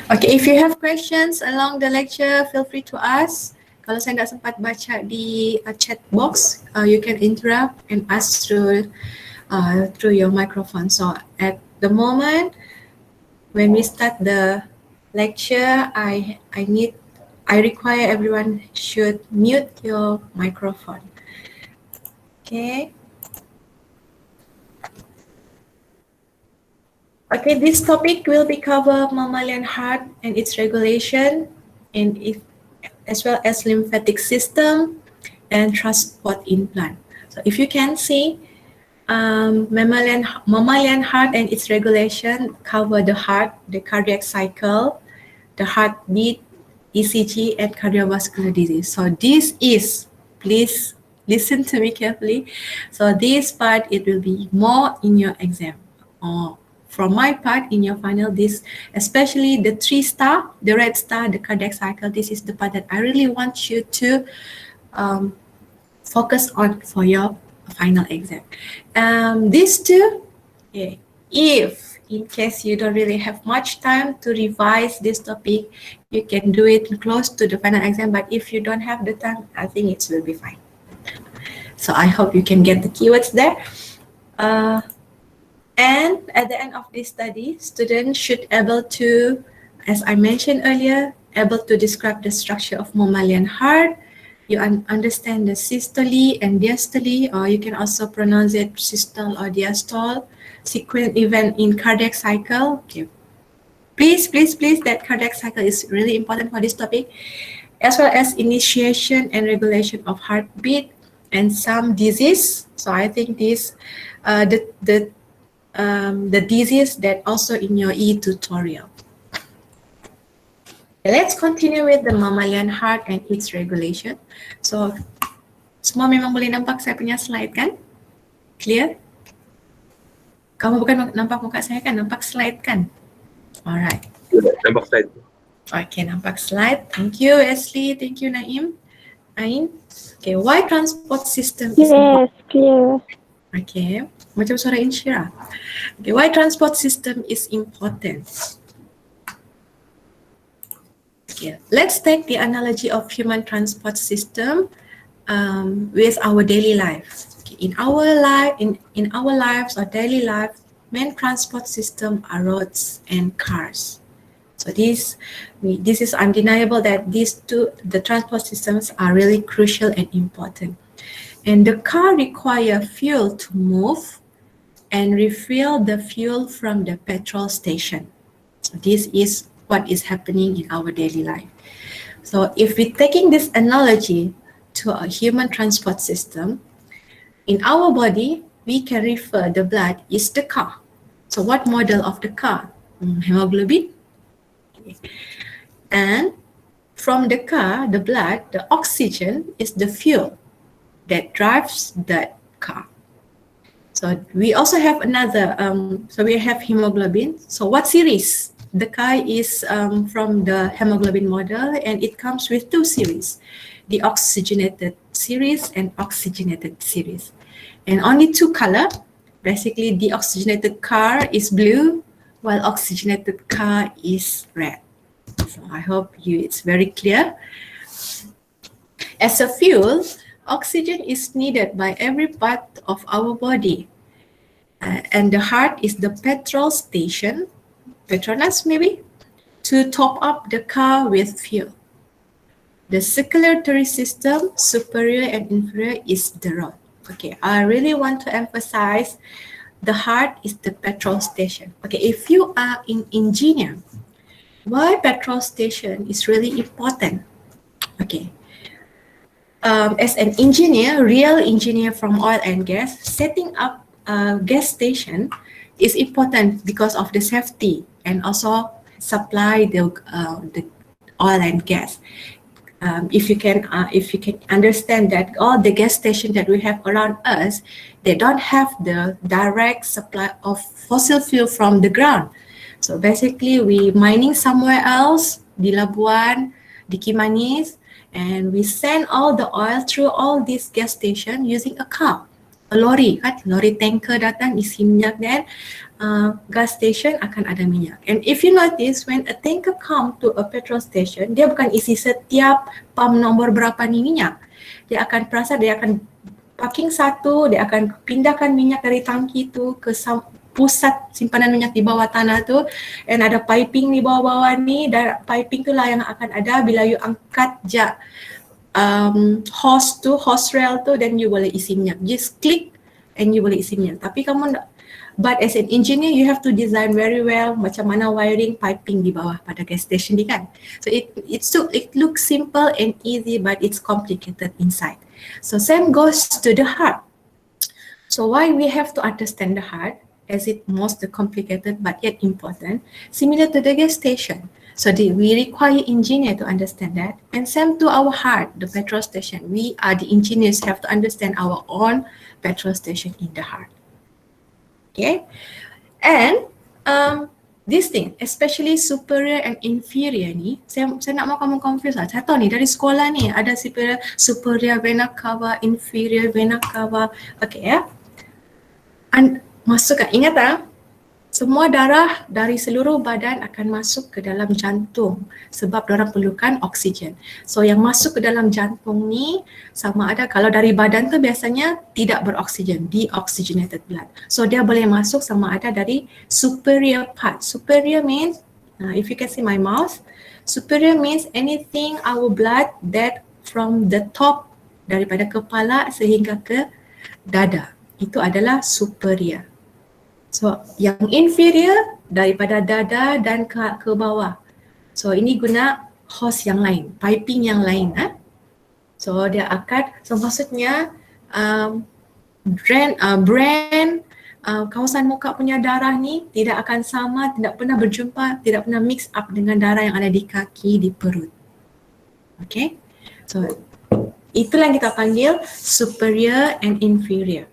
Okay, if you have questions along the lecture, feel free to ask. Kalau saya tidak sempat baca di chat box, you can interrupt and ask through your microphone. So at the moment, when we start the lecture, I require everyone should mute your microphone. Okay. Okay, this topic will be cover mammalian heart and its regulation, and as well as lymphatic system and transport implant. So if you can see, mammalian heart and its regulation cover the heart, the cardiac cycle, the heartbeat, ECG, and cardiovascular disease. So this is, please listen to me carefully. So this part, it will be more in your exam. From my part, in your final, this, especially the 3 star, the red star, the cardiac cycle, this is the part that I really want you to focus on for your final exam. These two, if in case you don't really have much time to revise this topic, you can do it close to the final exam. But if you don't have the time, I think it will be fine. So I hope you can get the keywords there. And at the end of this study, students should able to, as I mentioned earlier, able to describe the structure of mammalian heart. You understand the systole and diastole, or you can also pronounce it systole or diastole, sequence event in cardiac cycle. Okay. Please, that cardiac cycle is really important for this topic, as well as initiation and regulation of heartbeat and some disease. So I think this, the disease that also in your e-tutorial. Let's continue with the mammalian heart and its regulation. So, semua memang boleh nampak saya punya slide kan? Clear? Kamu bukan nampak muka saya kan? Nampak slide kan? Alright. Nampak slide. Okay, nampak slide. Thank you, Ashley. Thank you, Naim. Ain. Okay, why transport system is important? Yes, clear. Okay, macam suara Insyira. Okay, why transport system is important? Okay, let's take the analogy of human transport system with our daily life. Okay, in our lives or daily life, main transport system are roads and cars. So this is undeniable that the transport systems are really crucial and important. And the car require fuel to move and refill the fuel from the petrol station. So this is what is happening in our daily life. So if we're taking this analogy to a human transport system, in our body, we can refer the blood is the car. So what model of the car? Hemoglobin. And from the car, the blood, the oxygen is the fuel that drives that car. So we also have another, so we have hemoglobin. So what series? The car is from the hemoglobin model, and it comes with 2 series, the oxygenated series and oxygenated series. And only 2 color. Basically, the oxygenated car is blue, while oxygenated car is red. So I hope it's very clear. As a fuel, oxygen is needed by every part of our body. And the heart is the petrol station, Petronas maybe, to top up the car with fuel. The circulatory system, superior and inferior, is the road. Okay, I really want to emphasize the heart is the petrol station. Okay, if you are an engineer, why petrol station is really important? Okay. As an engineer, real engineer from oil and gas, setting up a gas station is important because of the safety and also supply the oil and gas. If you can understand that all the gas stations that we have around us, they don't have the direct supply of fossil fuel from the ground. So basically, we mining somewhere else, di Labuan, di Kimanis, and we send all the oil through all these gas stations using a car. lori kan, lori tanker datang isi minyak, dan gas station akan ada minyak. And if you notice, when a tanker come to a petrol station, dia bukan isi setiap pump nombor berapa ni minyak. Dia akan perasa, dia akan parking satu, dia akan pindahkan minyak dari tangki tu ke pusat simpanan minyak di bawah tanah tu, and ada piping di bawah-bawah ni, dan piping tu lah yang akan ada bila you angkat jak hose rail tu, then you boleh isi minyak. Just click and you boleh isi minyak. Tapi kamu but as an engineer, you have to design very well macam mana wiring piping di bawah pada gas station ni kan. So it looks simple and easy, but it's complicated inside. So same goes to the heart. So why we have to understand the heart, as it most complicated but yet important, similar to the gas station. So we require engineer to understand that, and same to our heart, the petrol station. We are the engineers, have to understand our own petrol station in the heart. Okay, and this thing, especially superior and inferior ni, saya nak mau kamu confuse lah. Saya tahu ni dari sekolah ni ada superior vena cava, inferior vena cava. Okay ya. And masukkan, ingat tak? Semua darah dari seluruh badan akan masuk ke dalam jantung sebab diorang perlukan oksigen. So yang masuk ke dalam jantung ni sama ada, kalau dari badan tu biasanya tidak beroksigen, deoxygenated blood. So dia boleh masuk sama ada dari superior part. Superior means, if you can see my mouse, superior means anything our blood that from the top, daripada kepala sehingga ke dada. Itu adalah superior. So yang inferior daripada dada dan ke bawah. So ini guna hose yang lain, piping yang lain. So dia akan, so maksudnya kawasan muka punya darah ni tidak akan sama, tidak pernah berjumpa, tidak pernah mix up dengan darah yang ada di kaki, di perut. Okay, so itulah yang kita panggil superior and inferior.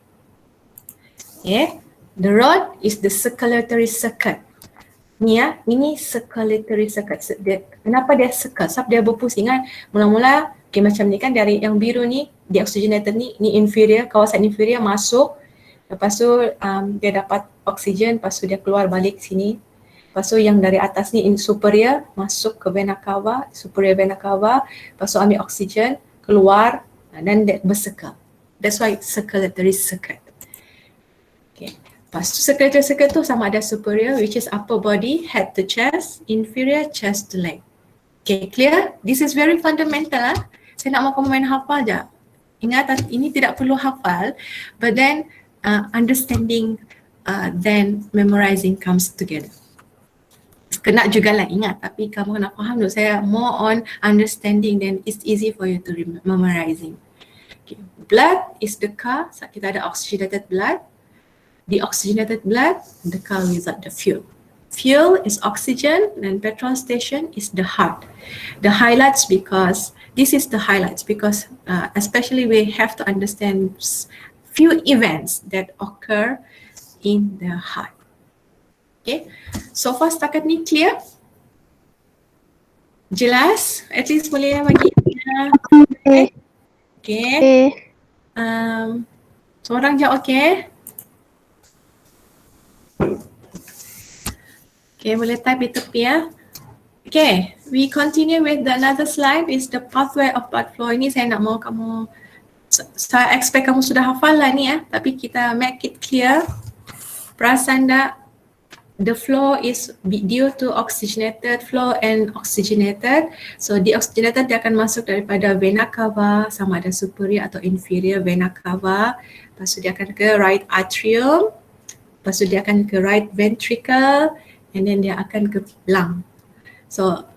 Okay. The rod is the circulatory circuit. Ni ya, ini circulatory circuit. Kenapa dia circle? Sebab dia berpusing kan. Mula-mula, okay, macam ni kan, dari yang biru ni, deoxygenated ni inferior, kawasan inferior masuk. Lepas tu dia dapat oksigen, lepas tu dia keluar balik sini. Lepas tu yang dari atas ni superior, masuk ke vena cava, superior vena cava. Lepas tu ambil oksigen, keluar, dan dia bercircle. That's why circulatory circuit. Okay. Lepas tu circulatory circuit tu sama ada superior, which is upper body, head to chest, inferior, chest to leg. Okay, clear? This is very fundamental lah. Saya nak mau kamu main hafal je. Ingat, ini tidak perlu hafal, but then understanding, then memorizing comes together. Kena jugalah ingat, tapi kamu nak faham dulu. Saya more on understanding, then it's easy for you to memorizing. Okay. Blood is the car, so kita ada oxygenated blood. The oxygenated blood, the car without the fuel. Fuel is oxygen, and petrol station is the heart. The highlights, because this is the highlights, because especially we have to understand few events that occur in the heart. Okay, so far setakat ni clear? Jelas? At least boleh bagi. Okay. Okay. Seorang je okay? Okay, boleh type di tepi ya. Okay, we continue with the another slide is the pathway of blood flow. Ini saya nak mau kamu, saya expect kamu sudah hafal lah ni ya, tapi kita make it clear. Perasan tak, the flow is due to oxygenated flow and oxygenated. So deoxygenated dia akan masuk daripada vena cava, sama ada superior atau inferior vena cava. Lepas tu dia akan ke right atrium. Lepas tu dia akan ke right ventricle, and then dia akan ke lung. So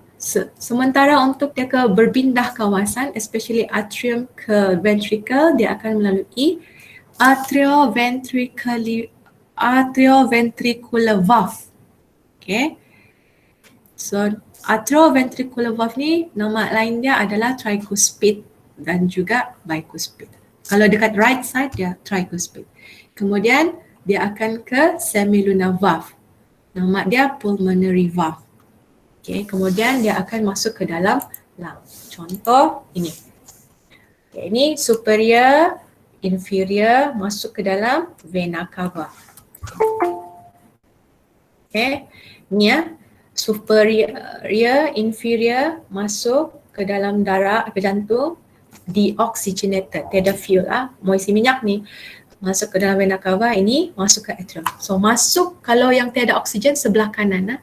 sementara untuk dia ke berpindah kawasan, especially atrium ke ventricle, dia akan melalui atrioventricular valve. Okay. So atrioventricular valve ni nama lain dia adalah tricuspid dan juga bicuspid. Kalau dekat right side dia tricuspid. Kemudian dia akan ke semilunar valve. Nama dia pulmonary valve. Okay, kemudian dia akan masuk ke dalam lung. Contoh ini. Okay, ini superior, inferior masuk ke dalam vena cava. Okay, ni ya, superior, inferior masuk ke dalam darah, ke jantung, deoxygenated, tiada fuel mau isi minyak ni, masuk ke dalam vena cava, ini masuk ke atrium. So masuk, kalau yang tiada oksigen sebelah kanan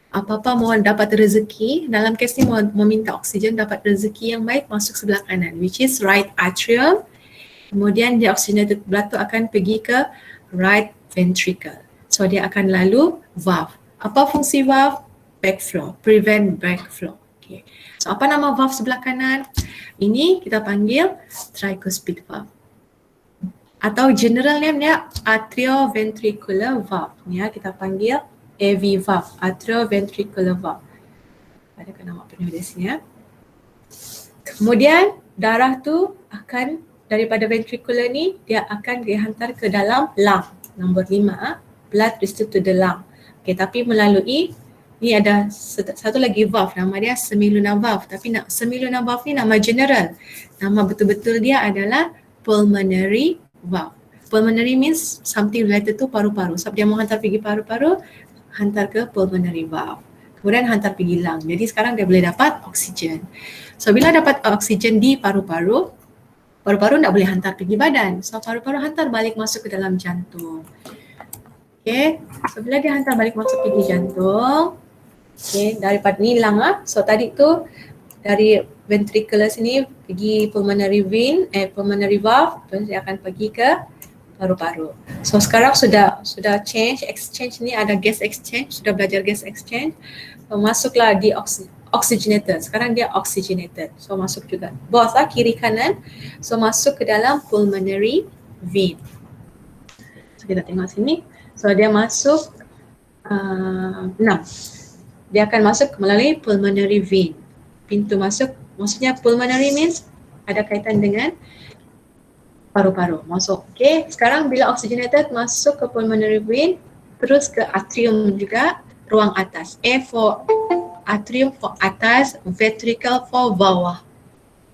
apa-apa mau dapat rezeki, dalam kes ni mau meminta oksigen, dapat rezeki yang baik, masuk sebelah kanan, which is right atrium. Kemudian deoxygenated blood tu akan pergi ke right ventricle. So dia akan lalu valve. Apa fungsi valve? Backflow, prevent backflow. Okay. So apa nama valve sebelah kanan? Ini kita panggil tricuspid valve. Atau general name dia atrioventricular valve. Ni kita panggil AV valve, atrioventricular valve. Adakah nama penulisnya? Kemudian darah tu akan daripada ventricular ni, dia akan dihantar ke dalam lung. Nombor 5, blood restore to the lung. Okay, tapi melalui, ni ada satu lagi valve, nama dia semiluna valve. Tapi semiluna valve ni nama general. Nama betul-betul dia adalah pulmonary valve. Pulmonary means something related to paru-paru. Sebab dia mau hantar pergi paru-paru, hantar ke pulmonary valve. Kemudian hantar pergi lung. Jadi sekarang dia boleh dapat oksigen. So bila dapat oksigen di paru-paru, paru-paru tak boleh hantar pergi badan. So paru-paru hantar balik masuk ke dalam jantung. Okay, so bila dia hantar balik masuk pergi jantung, okay, daripada ni lung so tadi tu dari ventricular sini pergi pulmonary vein, pulmonary valve, terus dia akan pergi ke paru-paru. So sekarang sudah change, exchange ni ada gas exchange, sudah belajar gas exchange. So, masuklah di oxygenated. Sekarang dia oxygenated. So masuk juga. Both kiri kanan. So masuk ke dalam pulmonary vein. So kita tengok sini. So dia masuk 6. Dia akan masuk melalui pulmonary vein. Pintu masuk, maksudnya pulmonary means ada kaitan dengan paru-paru. Masuk. Okay. Sekarang bila oxygenated masuk ke pulmonary vein, terus ke atrium juga, ruang atas. A for atrium for atas, ventricle for bawah.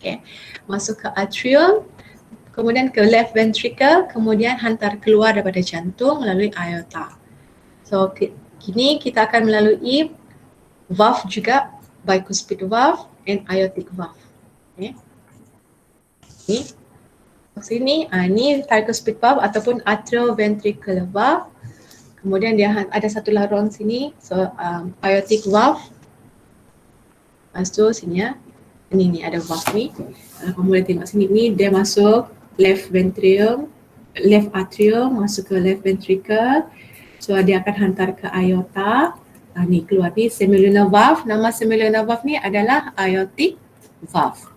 Okay. Masuk ke atrium, kemudian ke left ventricle, kemudian hantar keluar daripada jantung melalui aorta. So kini kita akan melalui valve juga, bicuspid valve and aortic valve. Okay. Ni sini, ni tricuspid valve ataupun atrioventricular valve. Kemudian dia ada satu lorong sini, so aortic valve. Lepas tu sini ni ada valve ni. Kamu boleh tengok sini ni dia masuk left ventricle, left atrium, masuk ke left ventricle. So dia akan hantar ke aorta. Ni keluar ni semiluna valve. Nama semiluna valve ni adalah aortic valve.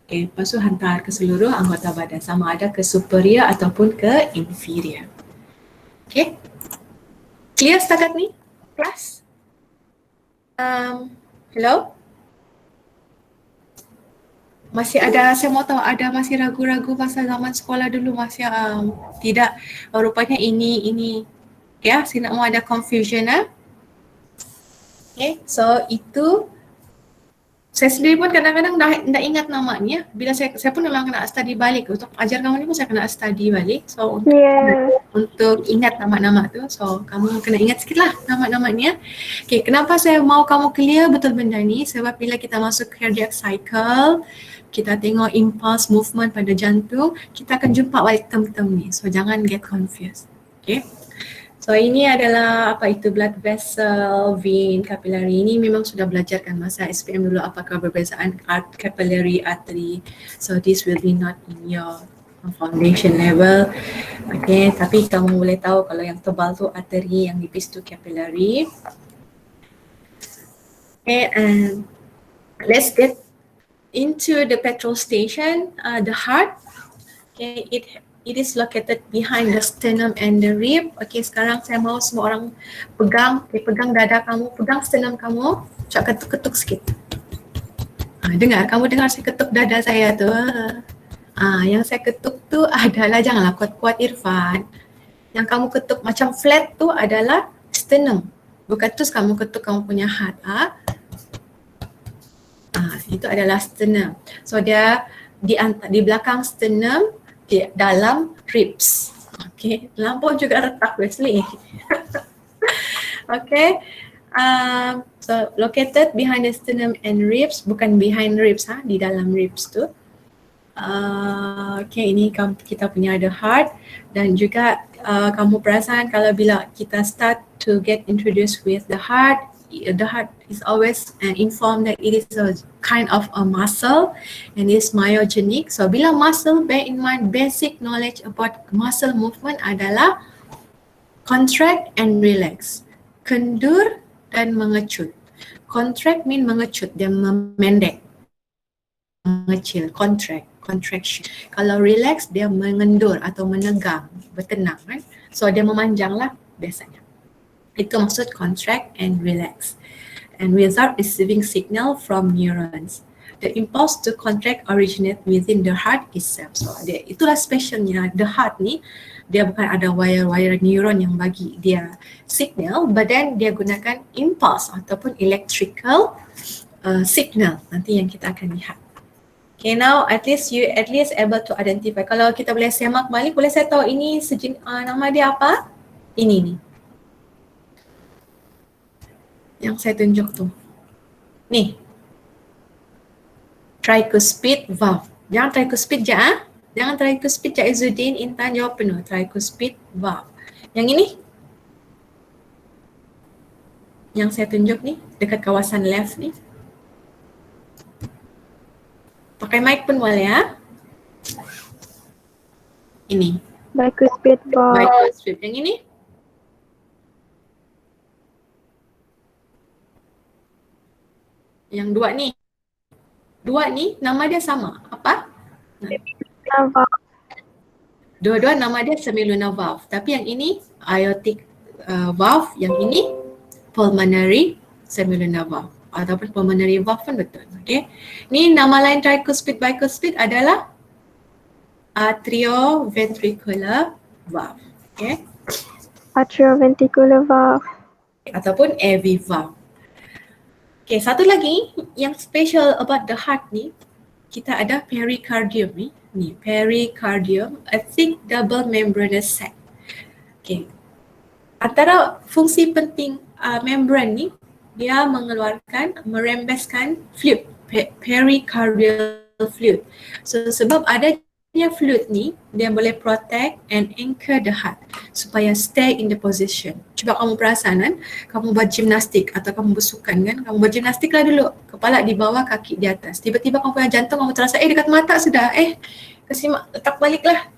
Okay, lepas tu hantar ke seluruh anggota badan, sama ada ke superior ataupun ke inferior. Okay. Clear setakat ni? Kelas? Hello? Masih ada, saya mau tahu ada masih ragu-ragu pasal zaman sekolah dulu masih tidak, rupanya ini. Ya, saya nak mau ada confusion Okay, so itu saya sendiri pun kadang-kadang dah ingat namanya. Bila saya pun memang kena study balik. Untuk ajar kamu ni pun saya kena study balik. So untuk ingat nama-nama tu, so kamu kena ingat sikit lah nama-namanya. Okay, kenapa saya mau kamu clear betul benda ni? Sebab bila kita masuk cardiac cycle, kita tengok impulse movement pada jantung, kita akan jumpa balik term-term ni. So jangan get confused. Okay. So ini adalah apa itu blood vessel, vein, capillary. Ini memang sudah belajarkan masa SPM dulu apakah perbezaan capillary, artery. So this will be not in your foundation level. Okay, tapi kamu boleh tahu kalau yang tebal tu artery, yang nipis tu capillary. Okay, and let's get into the petrol station. The heart. Okay, it is located behind the sternum and the rib. Okay, sekarang saya mau semua orang pegang dada kamu, pegang sternum kamu, cak ketuk-ketuk sikit. Dengar, kamu dengar saya ketuk dada saya tu. Yang saya ketuk tu adalah, janganlah kuat-kuat Irfan. Yang kamu ketuk macam flat tu adalah sternum. Bukan terus kamu ketuk kamu punya heart. Itu adalah sternum. So dia di belakang sternum di dalam ribs. Okay, lampu juga retak Wesley. Okay, so located behind the sternum and ribs, bukan behind ribs, di dalam ribs tu. Okay, ini kita punya the heart, dan juga kamu perasan kalau bila kita start to get introduced with the heart is always informed that it is a kind of a muscle and is myogenic. So bila muscle, bear in mind basic knowledge about muscle movement adalah contract and relax, kendur dan mengecut. Contract mean mengecut, dia memendek, mengecil, contraction. Kalau relax, dia mengendur atau menegang, bertenang kan. So dia memanjang lah biasanya. Itu maksud contract and relax. And without receiving signal from neurons. The impulse to contract originate within the heart itself. So itulah specialnya the heart ni, dia bukan ada wire-wire neuron yang bagi dia signal, but then dia gunakan impulse ataupun electrical signal nanti yang kita akan lihat. Okay, now at least able to identify. Kalau kita boleh semak balik, boleh saya tahu ini nama dia apa? Ini ni. Yang saya tunjuk tu. Ni. Tricuspid valve. Jangan tricuspid je Jangan tricuspid je Izzuddin, Intan jawab penuh. Tricuspid valve. Yang ini. Yang saya tunjuk ni dekat kawasan left ni. Pakai mic pun boleh Ini. Bicuspid valve. Bicuspid. Yang ini. Yang dua ni nama dia sama. Apa? Dua-dua nama dia semilunar valve. Tapi yang ini aortic valve, yang ini pulmonary semilunar valve. Ataupun pulmonary valve pun betul. Okay. Ni nama lain tricuspid bicuspid adalah atrioventricular valve. Okay. Atrioventricular valve. Ataupun AV valve. Okay, satu lagi yang special about the heart ni, kita ada pericardium ni. Ni, pericardium, a thick double membranous sac. Okay. Antara fungsi penting membran ni, dia merembeskan fluid, pericardial fluid. So sebab adanya fluid ni, dia boleh protect and anchor the heart supaya stay in the position. Cuba kamu perasan kan, kamu buat gimnastik atau kamu bersukan kan, kamu buat gimnastik lah dulu, kepala di bawah, kaki di atas. Tiba-tiba kamu punya jantung, kamu terasa dekat mata sudah, kesimak, letak balik lah.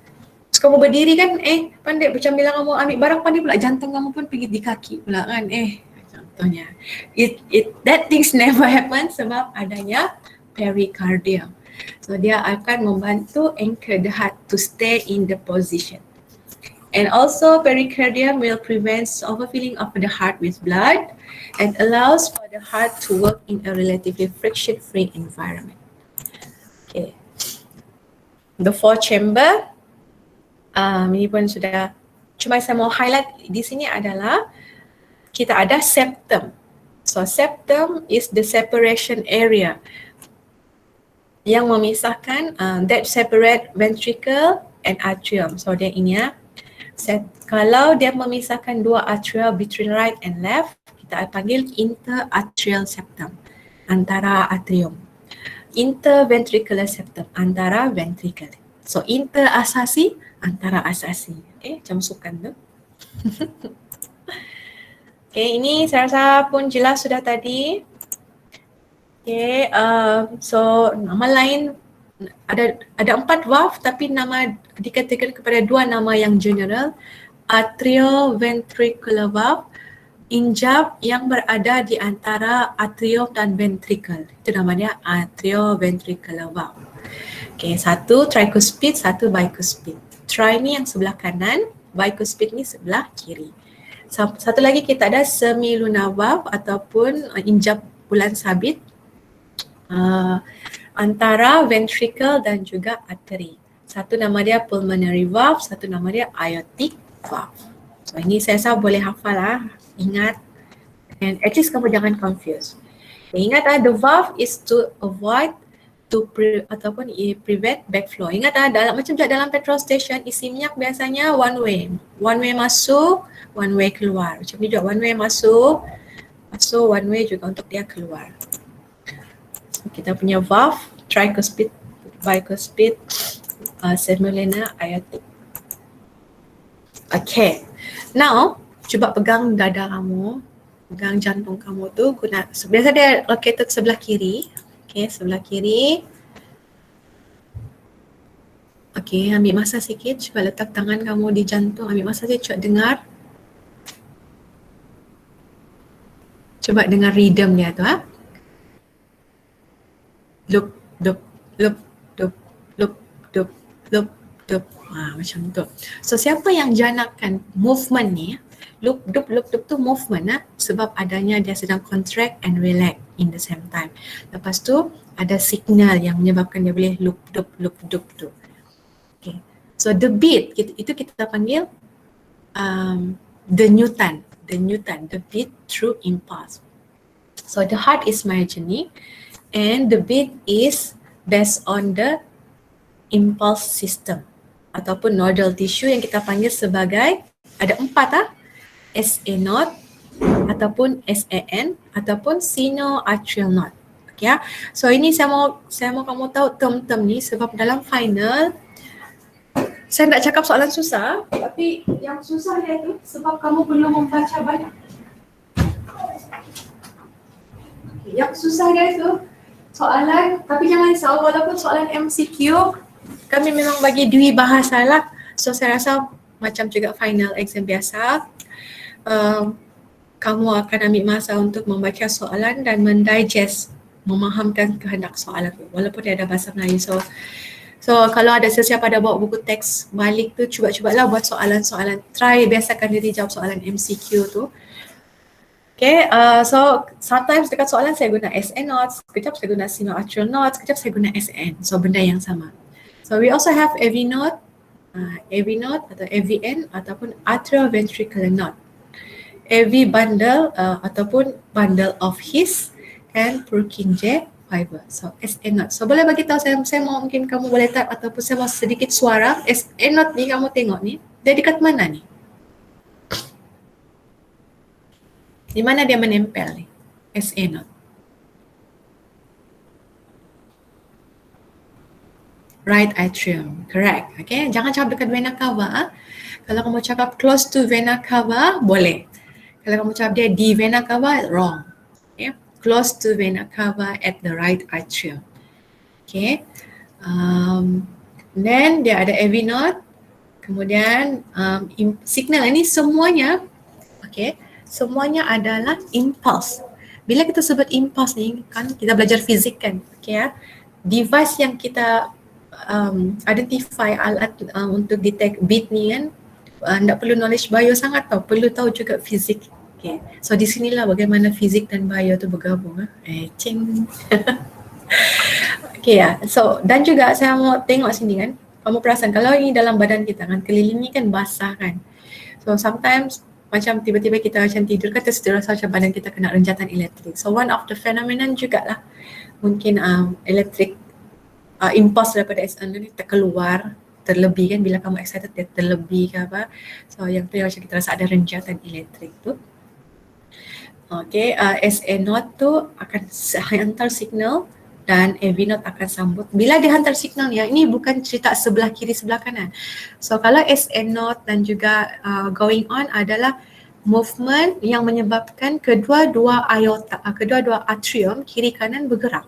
Terus kamu berdiri kan, pandai macam bila kamu ambil barang pandai pula, jantung kamu pun pergi di kaki pula kan, contohnya. That things never happen sebab adanya pericardium. So dia akan membantu anchor the heart to stay in the position. And also pericardium will prevent overfilling of the heart with blood and allows for the heart to work in a relatively friction-free environment. Okay. The four chamber, ini pun sudah, cuma saya mau highlight di sini adalah kita ada septum. So septum is the separation area yang memisahkan that separate ventricle and atrium. So dia ini kalau dia memisahkan dua atria between right and left, kita panggil interatrial septum, antara atrium. Interventricular septum, antara ventricle. So interasasi, antara asasi. Okay, macam sukan tu. Okay, ini saya rasa pun jelas sudah tadi. Okay, so nama lain ada 4 valve tapi nama dikategorikan kepada 2 nama yang general, atrioventricular valve, injap yang berada di antara atrium dan ventricle. Itu namanya atrioventricular valve. Okay, satu tricuspid, satu bicuspid. Tri ni yang sebelah kanan, bicuspid ni sebelah kiri. Satu lagi kita ada semilunar valve ataupun injap bulan sabit antara ventricle dan juga artery. Satu nama dia pulmonary valve, satu nama dia aortic valve. So ini saya rasa boleh hafal lah, ingat. And at least kamu jangan confuse. Ingat the valve is to avoid ataupun prevent backflow. Ingat macam dalam petrol station, isi minyak biasanya one way masuk, one way keluar. Macam ni juga, one way masuk, one way juga untuk dia keluar. Kita punya valve, tricuspid, bicuspid, semolina, aortic. Okay, now cuba pegang dada kamu, pegang jantung kamu tu guna, biasa dia located sebelah kiri. Okay, sebelah kiri. Okay, ambil masa sikit, cuba letak tangan kamu di jantung, ambil masa sikit, cuba dengar. Cuba dengar rhythm dia tu, Loop, dup, loop, dup, loop, dup, loop, dup. Macam tu. So siapa yang janakkan movement ni, loop tu movement sebab adanya dia sedang contract and relax in the same time. Lepas tu ada signal yang menyebabkan dia boleh loop tu. Okay. So the beat itu kita panggil the Newton, the beat through impulse. So the heart is myogenic and the beat is based on the impulse system ataupun nodal tissue yang kita panggil sebagai, ada 4 SA0 ataupun SAN ataupun sinoatrial node. Okay, so ini saya mau kamu tahu term-term ni sebab dalam final saya nak cakap soalan susah, tapi yang susah dia tu sebab kamu belum membaca banyak. Yang susah dia tu soalan, tapi jangan risau, walaupun soalan MCQ, kami memang bagi dui bahasa lah. So saya rasa macam juga final exam biasa, kamu akan ambil masa untuk membaca soalan dan mendigest, memahamkan kehendak soalan tu, walaupun dia ada bahasa Melayu. So kalau ada sesiapa ada bawa buku teks balik tu, cuba-cubalah buat soalan-soalan. Try biasakan diri jawab soalan MCQ tu. Okay, so sometimes dekat soalan saya guna SN notes, sekejap saya guna sinoatrial notes, sekejap saya guna SN. So benda yang sama. So we also have AV node atau AVN ataupun atrioventricular node. AV bundle ataupun bundle of His and Purkinje fiber. So SN node. So boleh bagi tahu saya mau, mungkin kamu boleh type ataupun saya mau sedikit suara. SN node ni kamu tengok ni, dia dekat mana ni? Di mana dia menempel ni? SA node. Right atrium, correct. Okay, jangan cakap dekat vena cava. Kalau kamu cakap close to vena cava, boleh. Kalau kamu cakap dia di vena cava, wrong. Okay, close to vena cava at the right atrium. Okay, then dia ada AV node. Kemudian signal ini semuanya, okay, semuanya adalah impulse. Bila kita sebut impulse ni, kan kita belajar fizik kan, okay ya. Device yang kita identify alat untuk detect beat ni kan, tak perlu knowledge bio sangat tau, perlu tahu juga fizik. Okay. So di sinilah bagaimana fizik dan bio tu bergabung. Cing. Okay ya. So dan juga saya mau tengok sini kan, kamu perasan kalau ini dalam badan kita kan, keliling ni kan basah kan. So sometimes macam tiba-tiba kita macam tidur, kita rasa macam badan kita kena renjatan elektrik. So one of the phenomenon jugalah mungkin elektrik impulse daripada SN ni terkeluar, terlebih kan, bila kamu excited dia terlebih ke apa. So yang tu yang macam kita rasa ada renjatan elektrik tu. Okay, SN node tu akan hantar signal dan AV node akan sambut. Bila dia hantar signal ni, ini bukan cerita sebelah kiri sebelah kanan. So kalau SN node dan juga going on adalah movement yang menyebabkan kedua-dua aorta, kedua-dua atrium kiri kanan bergerak.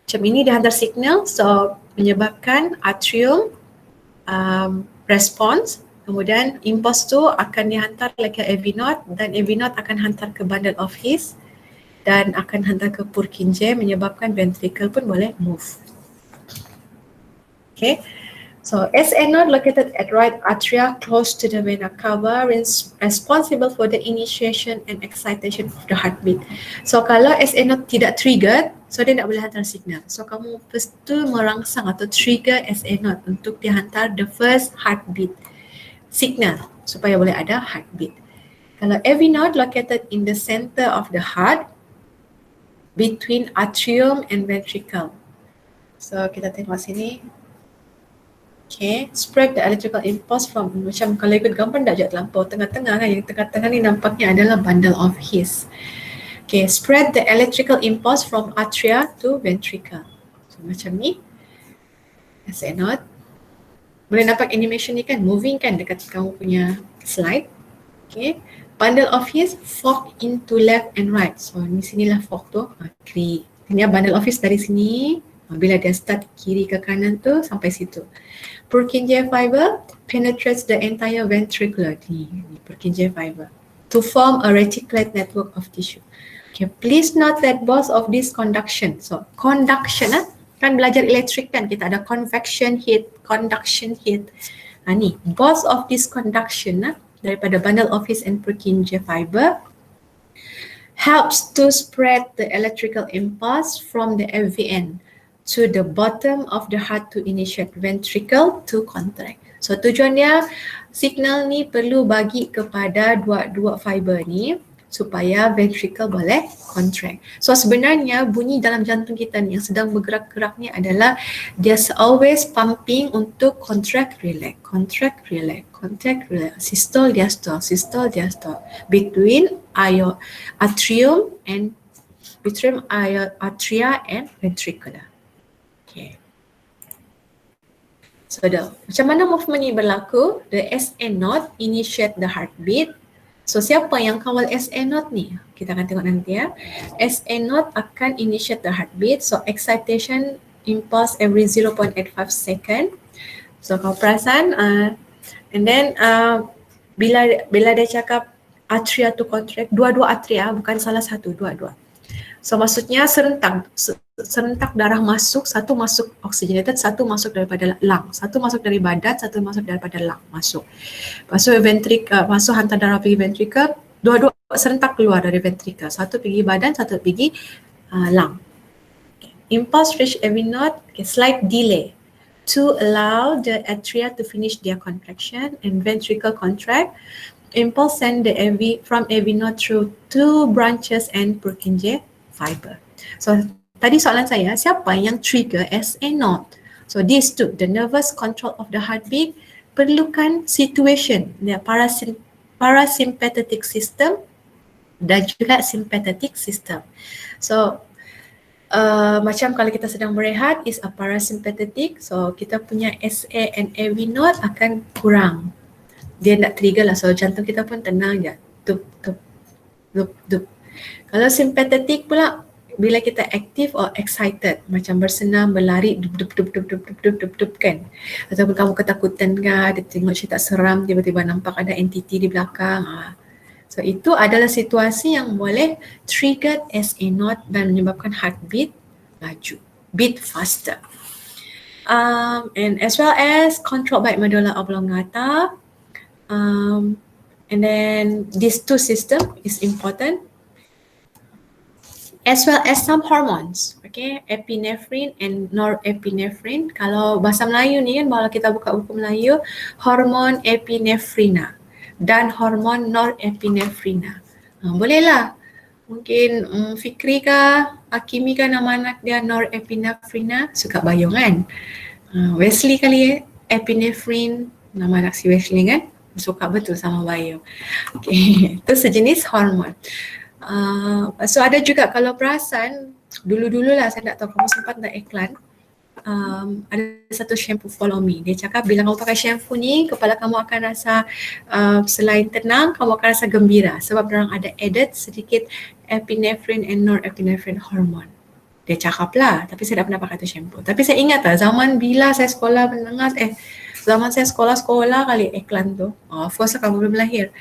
Macam ini dia hantar signal, so menyebabkan atrium response, kemudian impulse tu akan dihantar ke AV node dan AV node akan hantar ke bundle of His dan akan hantar ke Purkinje, menyebabkan ventricle pun boleh move. Okay, so SN node located at right atria close to the vena cava, responsible for the initiation and excitation of the heartbeat. So kalau SN node tidak triggered, so dia tak boleh hantar signal. So kamu perlu merangsang atau trigger SN node untuk dihantar the first heartbeat signal supaya boleh ada heartbeat. Kalau AV node located in the center of the heart, between atrium and ventricle. So kita tengok sini. Okay, spread the electrical impulse from, macam kalau ikut gambar tak jauh terlampau tengah-tengah kan, yang tengah-tengah ni nampaknya adalah bundle of His. Okay, spread the electrical impulse from atria to ventricle. So macam ni. SA node. Boleh nampak animation ni kan, moving kan dekat kamu punya slide. Okay, bundle of His fork into left and right. So ni sinilah fork tu, kiri. Ini bundle of His dari sini. Bila dia start kiri ke kanan tu sampai situ. Purkinje fiber penetrates the entire ventricular, ni Purkinje fiber, to form a reticulate network of tissue. Okay, please note that both of this conduction. So conduction, kan belajar elektrik kan, kita ada convection heat, conduction heat. Ni both of this conduction daripada bundle of His and Purkinje fiber helps to spread the electrical impulse from the FVN to the bottom of the heart to initiate ventricle to contract. So tujuan dia, signal ni perlu bagi kepada dua fiber ni supaya ventricle boleh contract. So sebenarnya bunyi dalam jantung kita ni yang sedang bergerak-gerak ni adalah dia always pumping untuk contract, relax, contract, relax, contract, relax, systole, diastole, systole, diastole between atrium and atria and ventricular. Okay. So macam mana movement ni berlaku? The SA node initiate the heartbeat. So siapa yang kawal SA node ni? Kita akan tengok nanti ya. SA node akan initiate the heartbeat. So excitation impulse every 0.85 second. So kau perasan and then bila dia cakap atria to contract, dua-dua atria, bukan salah satu, dua-dua. So maksudnya serentak darah masuk, satu masuk oxygenated, satu masuk daripada lung, satu masuk dari badan, satu masuk daripada lung, masuk masuk hantar darah pergi ventricle, dua-dua serentak keluar dari ventricle, satu pergi badan, satu pergi lung. Okay. Impulse reach every node, slight delay to allow the atria to finish their contraction and ventricle contract. Impulse send the AV from AV node through two branches and Purkinje fiber. So tadi soalan saya, siapa yang trigger SA node? So these two, the nervous control of the heartbeat, perlukan situation, the parasympathetic system dan juga sympathetic system. So macam kalau kita sedang berehat is a parasympathetic, so kita punya SA and AV node akan kurang. Dia nak trigger lah, so jantung kita pun tenang je, tup tup tup tup. Kalau sympathetic pula, bila kita aktif or excited, macam bersenam, berlari, dup kan, ataupun kamu ketakutan kan, dia tengok cerita seram, tiba-tiba nampak ada entiti di belakang. So itu adalah situasi yang boleh trigger SA node dan menyebabkan heartbeat laju, beat faster. And as well as controlled by medulla oblongata. And then these two system is important, as well as some hormones, okay, epinephrine and norepinephrine. Kalau bahasa Melayu ni kan, kalau kita buka buku Melayu, hormon epinefrina dan hormon norepinefrina. Bolehlah, mungkin Fikri kah, Hakimi kah nama anak dia norepinefrina, suka bayung kan. Wesley kali epinephrine, nama anak si Wesley kan, suka betul sama bayung. Okay, itu sejenis hormon. So ada juga kalau perasan, dulu-dulu lah, saya tak tahu kamu sempat tak iklan, ada satu shampoo Follow Me. Dia cakap bila kamu pakai shampoo ni, kepala kamu akan rasa selain tenang, kamu akan rasa gembira sebab orang ada added sedikit epinephrine and norepinephrine hormone. Dia cakap lah, tapi saya tak pernah pakai tu shampoo. Tapi saya ingat lah, zaman bila saya sekolah menengah, zaman saya sekolah kali iklan tu. Of course kamu belum lahir.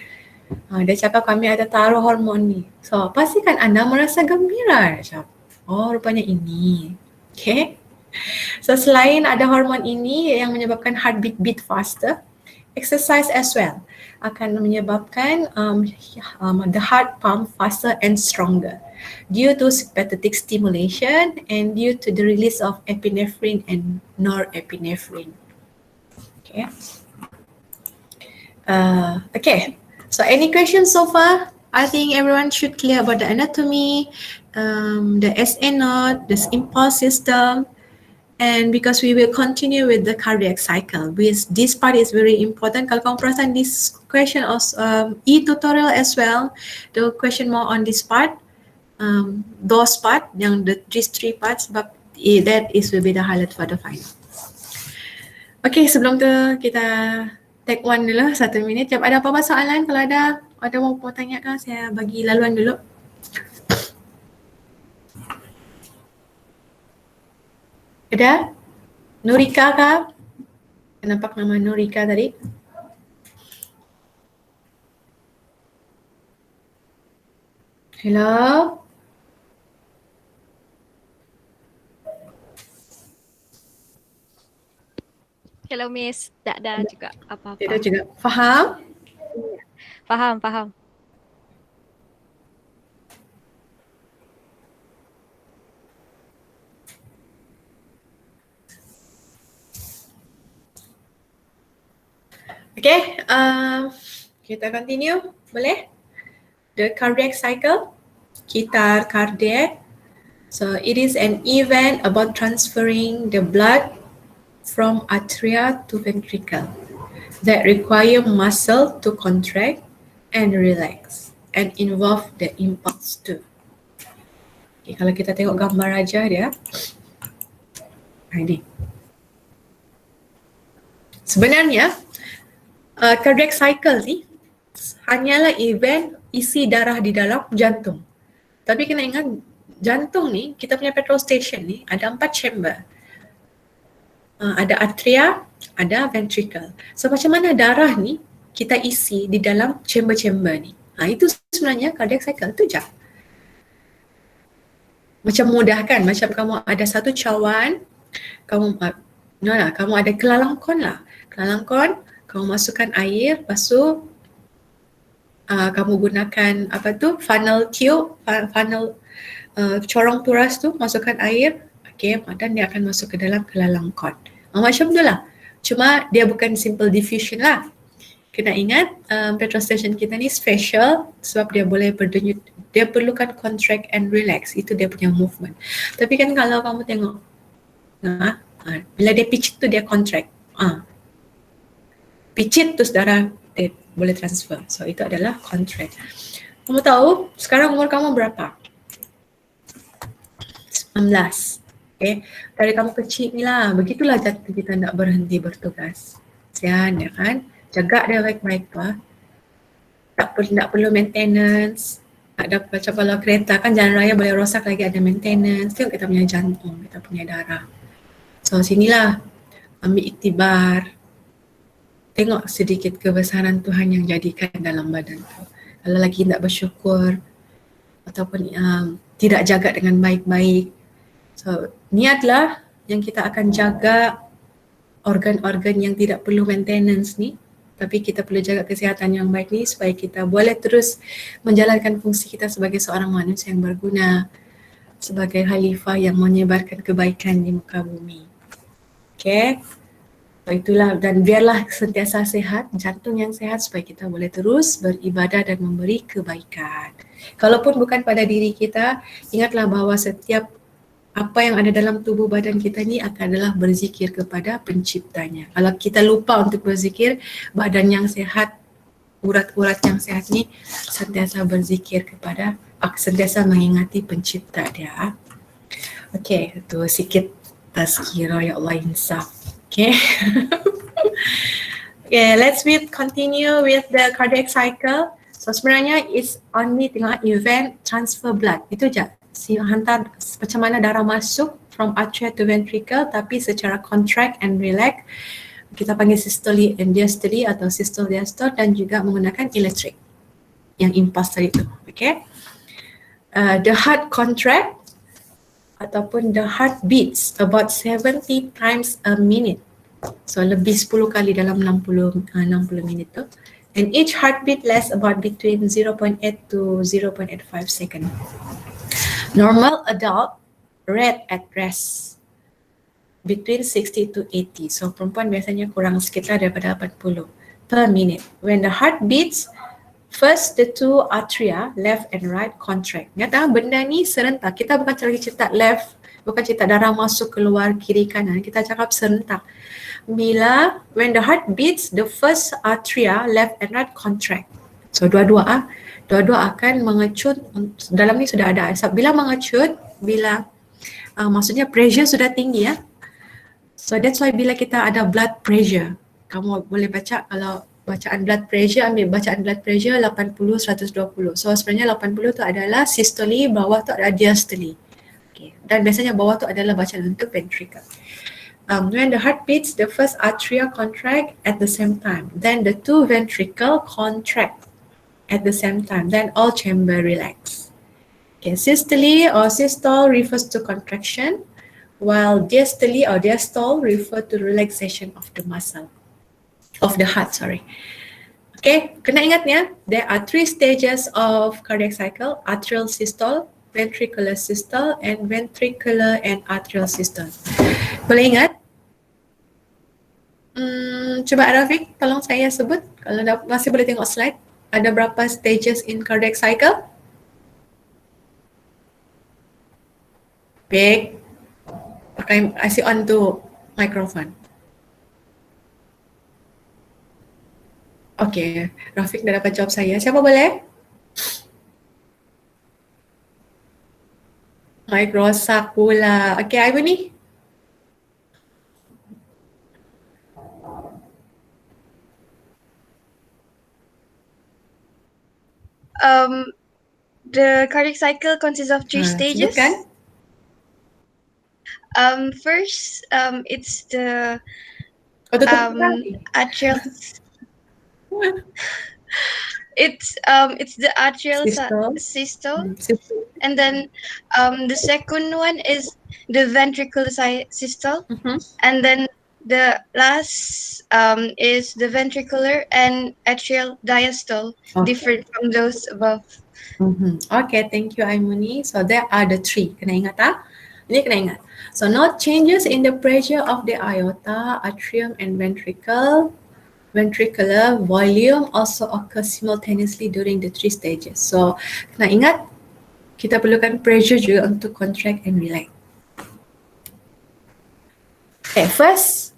Dia cakap kami ada taruh hormon ni. So pastikan anda merasa gembira. Cakap, oh rupanya ini. Okay. So selain ada hormon ini yang menyebabkan heartbeat beat faster, exercise as well akan menyebabkan the heart pump faster and stronger due to sympathetic stimulation and due to the release of epinephrine and norepinephrine. Okay. Okay. So any questions so far? I think everyone should clear about the anatomy, the SA node, the impulse system, And because we will continue with the cardiac cycle, this part is very important. Kalau kamu perasan this question also e-tutorial as well, the question more on this part, those part, yang these three parts, but that will be the highlight for the final. Okay, sebelum tu kita take one dulu, 1 minit. Jom, ada apa-apa soalan? Kalau ada mau tanya kan, saya bagi laluan dulu. Ada? Nurika kah? Nampak nama Nurika tadi? Hello? Hello Miss, tak ada juga apa-apa. Tidak juga. Faham? Faham. Okay, kita continue, boleh? The cardiac cycle, kitar cardiac. So it is an event about transferring the blood from atria to ventricle that require muscle to contract and relax and involve the impulse too. Okay, kalau kita tengok gambar aja dia, ini. Sebenarnya cardiac cycle ni hanyalah event isi darah di dalam jantung. Tapi kena ingat jantung ni, kita punya petrol station ni ada 4 chamber. Ada atria, ada ventricle. So macam mana darah ni kita isi di dalam chamber-chamber ni. Itu sebenarnya cardiac cycle tu je. Macam mudah kan, macam kamu ada satu cawan, kamu ada kelalangkon lah. Kelalangkon, kamu masukkan air, lepas tu kamu gunakan funnel tube, funnel corong turas tu, masukkan air, okay, dan dia akan masuk ke dalam kelalangkon. Macam tu lah. Cuma dia bukan simple diffusion lah. Kena ingat petrol station kita ni special sebab dia boleh berdenyut, dia perlukan contract and relax, itu dia punya movement. Tapi kan kalau kamu tengok, bila dia picit tu dia contract. Picit tu darah dia boleh transfer. So itu adalah contract. Kamu tahu sekarang umur kamu berapa? 19. Okay. Dari kamu kecil ni lah, begitulah jantung kita nak berhenti bertugas. Sian ya kan? Jaga dia baik-baik tu. Tak perlu maintenance. Ada macam kalau kereta kan jalan raya boleh rosak lagi, ada maintenance. Tengok kita punya jantung, kita punya darah. So sinilah ambil iktibar. Tengok sedikit kebesaran Tuhan yang jadikan dalam badan tu. Kalau lagi tak bersyukur ataupun tidak jaga dengan baik-baik. So niatlah yang kita akan jaga organ-organ yang tidak perlu maintenance ni. Tapi kita perlu jaga kesihatan yang baik ni supaya kita boleh terus menjalankan fungsi kita sebagai seorang manusia yang berguna. Sebagai khalifah yang menyebarkan kebaikan di muka bumi. Okay. Itulah, dan biarlah sentiasa sehat, jantung yang sehat supaya kita boleh terus beribadah dan memberi kebaikan. Kalaupun bukan pada diri kita, ingatlah bahawa setiap apa yang ada dalam tubuh badan kita ni adalah berzikir kepada penciptanya. Kalau kita lupa untuk berzikir, badan yang sehat, urat-urat yang sehat ni sentiasa berzikir kepada, sentiasa mengingati pencipta dia. Okay, itu sikit tazkirah, ya Allah, insaf. Okay. Okay, let's continue with the cardiac cycle. So sebenarnya it's only tengok event transfer blood. Itu je. Hantar macam mana darah masuk from atria to ventricle tapi secara contract and relax. Kita panggil systole and diastole atau systole diastole dan juga menggunakan electric yang impulse tadi tu. Okay. The heart contract ataupun the heart beats about 70 times a minute. So lebih 10 kali dalam 60 minit tu. And each heartbeat lasts about between 0.8 to 0.85 second. Normal adult rate at rest between 60 to 80. So perempuan biasanya kurang sekitar daripada 80 per minute. When the heart beats First, the two atria, left and right, contract. Ingat benda ni serentak. Kita bukan lagi cerita left, bukan cerita darah masuk keluar kiri kanan. Kita cakap serentak. When the heart beats, the first atria, left and right, contract. So dua-dua akan mengecut. Dalam ni sudah ada. Bila mengecut, maksudnya pressure sudah tinggi ya. So that's why bila kita ada blood pressure, kamu boleh baca kalau bacaan blood pressure, ambil bacaan blood pressure 80-120. So sebenarnya 80 tu adalah systole, bawah tu adalah diastole. Okay. Dan biasanya bawah tu adalah bacaan untuk ventricle. When the heart beats, the first atria contract at the same time. Then the two ventricle contract at the same time. Then all chamber relax. Okay, systole or systole refers to contraction, while diastole or diastole refer to relaxation of the muscle. Of the heart, sorry. Okay, kena ingat ya, there are 3 stages of cardiac cycle: atrial systole, ventricular systole, and ventricular and atrial systole. Boleh ingat? Cuba Rafiq, tolong saya sebut, kalau masih boleh tengok slide, ada berapa stages in cardiac cycle? Baik, pakai IC on to microphone. Okay, Rafiq dah dapat jawab saya. Siapa boleh? Mic rosak pula. Okay, Aibu ni? The cardiac cycle consists of 3 stages. Sebutkan. First, it's the atrial. It's the atrial systole, and then the second one is the ventricular systole, and then the last is the ventricular and atrial diastole, different from those above. Okay, thank you Aimuni. So there are the 3. Kena ingat Ini kena ingat. So no changes in the pressure of the aorta, atrium and ventricular volume also occur simultaneously during the 3 stages. So kena ingat, kita perlukan pressure juga untuk contract and relax. Okay, first,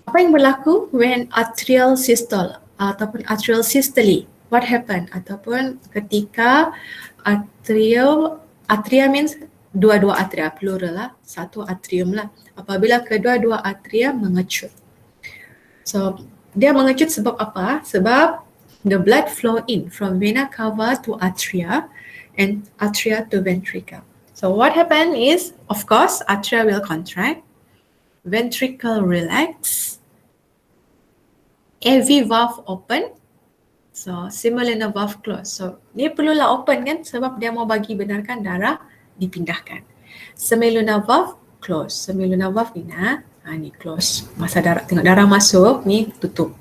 apa yang berlaku when atrial systole ataupun atrial systole? What happen? Ataupun ketika atria means dua-dua atria, plural lah, satu atrium lah. Apabila kedua-dua atria mengecut. So, dia mengecut sebab apa? Sebab the blood flow in from vena cava to atria and atria to ventricle. So what happen is, of course, atria will contract, ventricle relax, AV valve open, so similar valve close. So dia perlulah open kan sebab dia mau bagi benarkan darah dipindahkan. Semiluna valve close. Semiluna valve ni ni close. Masa darah, tengok darah masuk, ni tutup.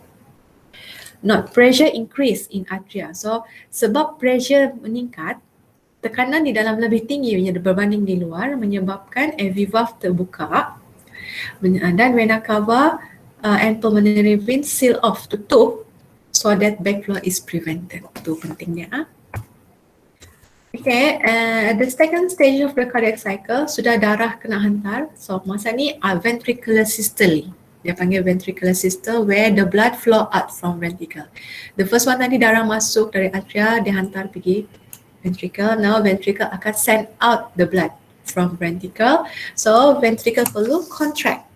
Note, pressure increase in atria. So, sebab pressure meningkat, tekanan di dalam lebih tinggi berbanding di luar menyebabkan AV valve terbuka dan vena cava and pulmonary vein seal off, tutup, so that backflow is prevented. Itu pentingnya. Okay, the second stage of the cardiac cycle, sudah darah kena hantar. So masa ni ventricular systole. Dia panggil ventricular systole where the blood flow out from ventricle. The first one tadi darah masuk dari atria, dia hantar pergi ventricle. Now ventricle akan send out the blood from ventricle. So ventricle perlu contract.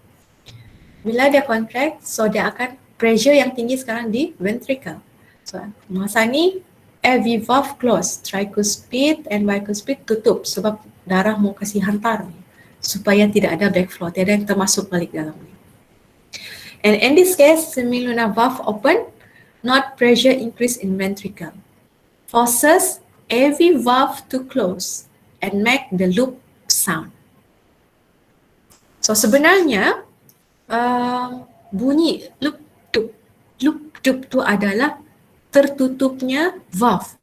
Bila dia contract, so dia akan pressure yang tinggi sekarang di ventricle. So masa ni AV valve close, tricuspid and bicuspid tutup sebab darah mau kasih hantar ni supaya tidak ada backflow, tidak ada yang termasuk balik dalam ni. And in this case, semiluna valve open, not pressure increase in ventricle. Forces AV valve to close and make the loop sound. So sebenarnya bunyi loop tup tu adalah tertutupnya valve.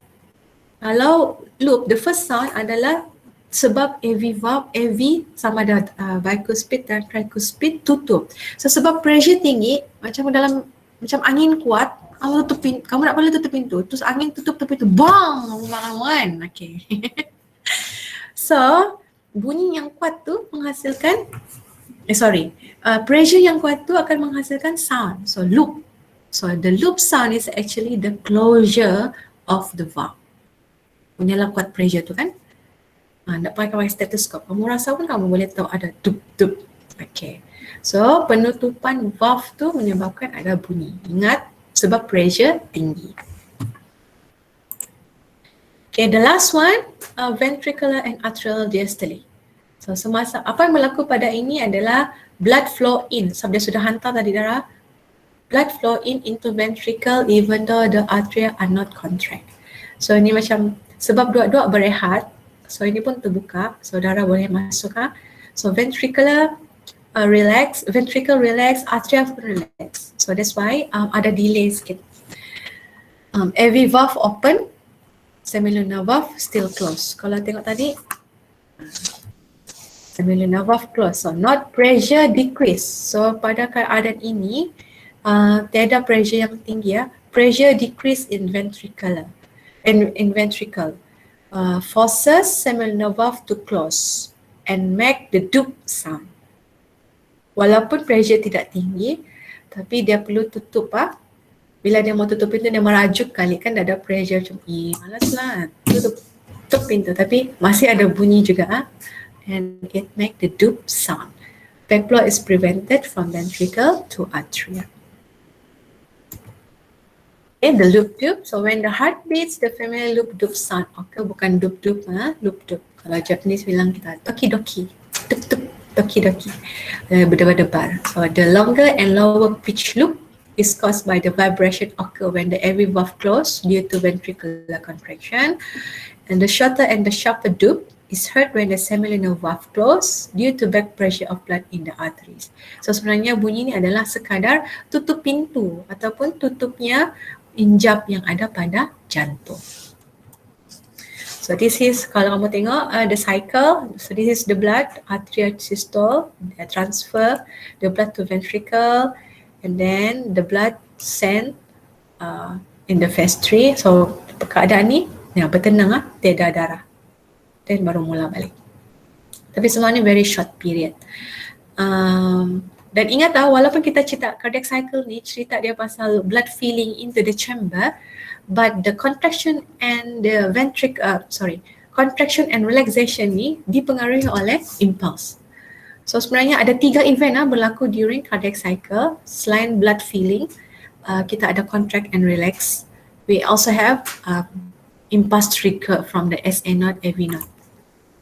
Kalau loop, the first sound adalah sebab AV valve, AV sama ada bicuspid dan tricuspid tutup. So sebab pressure tinggi, macam dalam macam angin kuat, kamu nak balik tutup pintu, terus angin tutup pintu, bang, rumah kamu kan. Okay. So, bunyi yang kuat tu menghasilkan, pressure yang kuat tu akan menghasilkan sound. So, loop. So, the loop sound is actually the closure of the valve. Punyalah kuat pressure tu kan. Nak pakai stetoskop, kamu rasa pun kamu boleh tahu ada dup-dup. Okay. So, penutupan valve tu menyebabkan ada bunyi. Ingat, sebab pressure tinggi. Okay, the last one, ventricular and atrial diastole. So, semasa apa yang berlaku pada ini adalah blood flow in. Sebab dia sudah hantar tadi darah, blood flow in into ventricle even though the atria are not contract. So, ini macam sebab dua-dua berehat, so ini pun terbuka, so darah boleh masuk. So, ventricular relax, ventricle relax, atria pun relax. So, that's why ada delay sikit. Every valve open, semilunar valve still close. Kalau tengok tadi, semilunar valve close. So, not pressure decrease. So, pada keadaan ini, tiada pressure yang tinggi ya. Pressure decrease in ventricular. In ventricle. Forces semilunar valve to close and make the dup sound. Walaupun pressure tidak tinggi, tapi dia perlu tutup. Bila dia mau tutup pintu, dia merajuk kali kan ada pressure macam, malaslah, tutup pintu. Tapi masih ada bunyi juga. And it make the dup sound. Backflow is prevented from ventricle to atria. Okay, the loop dup. So when the heart beats, the female loop dup sound. Okay, bukan dup dup, loop dup. Kalau Japanese bilang kita toki-doki, tup-tup, toki-doki, berdebar-debar. So the longer and lower pitch loop is caused by the vibration occur when the every valve close due to ventricular contraction, and the shorter and the sharper dup is heard when the semilunar valve close due to back pressure of blood in the arteries. So sebenarnya bunyi ni adalah sekadar tutup pintu ataupun tutupnya injap yang ada pada jantung. So this is, kalau kamu tengok the cycle, so this is the blood, atrial systole, they transfer the blood to ventricle, and then the blood sent in the phase 3. So keadaan ni bertenang, tiada darah. Dan baru mula balik. Tapi semua ni very short period. Dan ingat walaupun kita cerita cardiac cycle ni, cerita dia pasal blood filling into the chamber, but the contraction and the contraction and relaxation ni dipengaruhi oleh impulse. So sebenarnya ada 3 event berlaku during cardiac cycle. Selain blood filling, kita ada contract and relax. We also have impulse trigger from the SA0, AV0.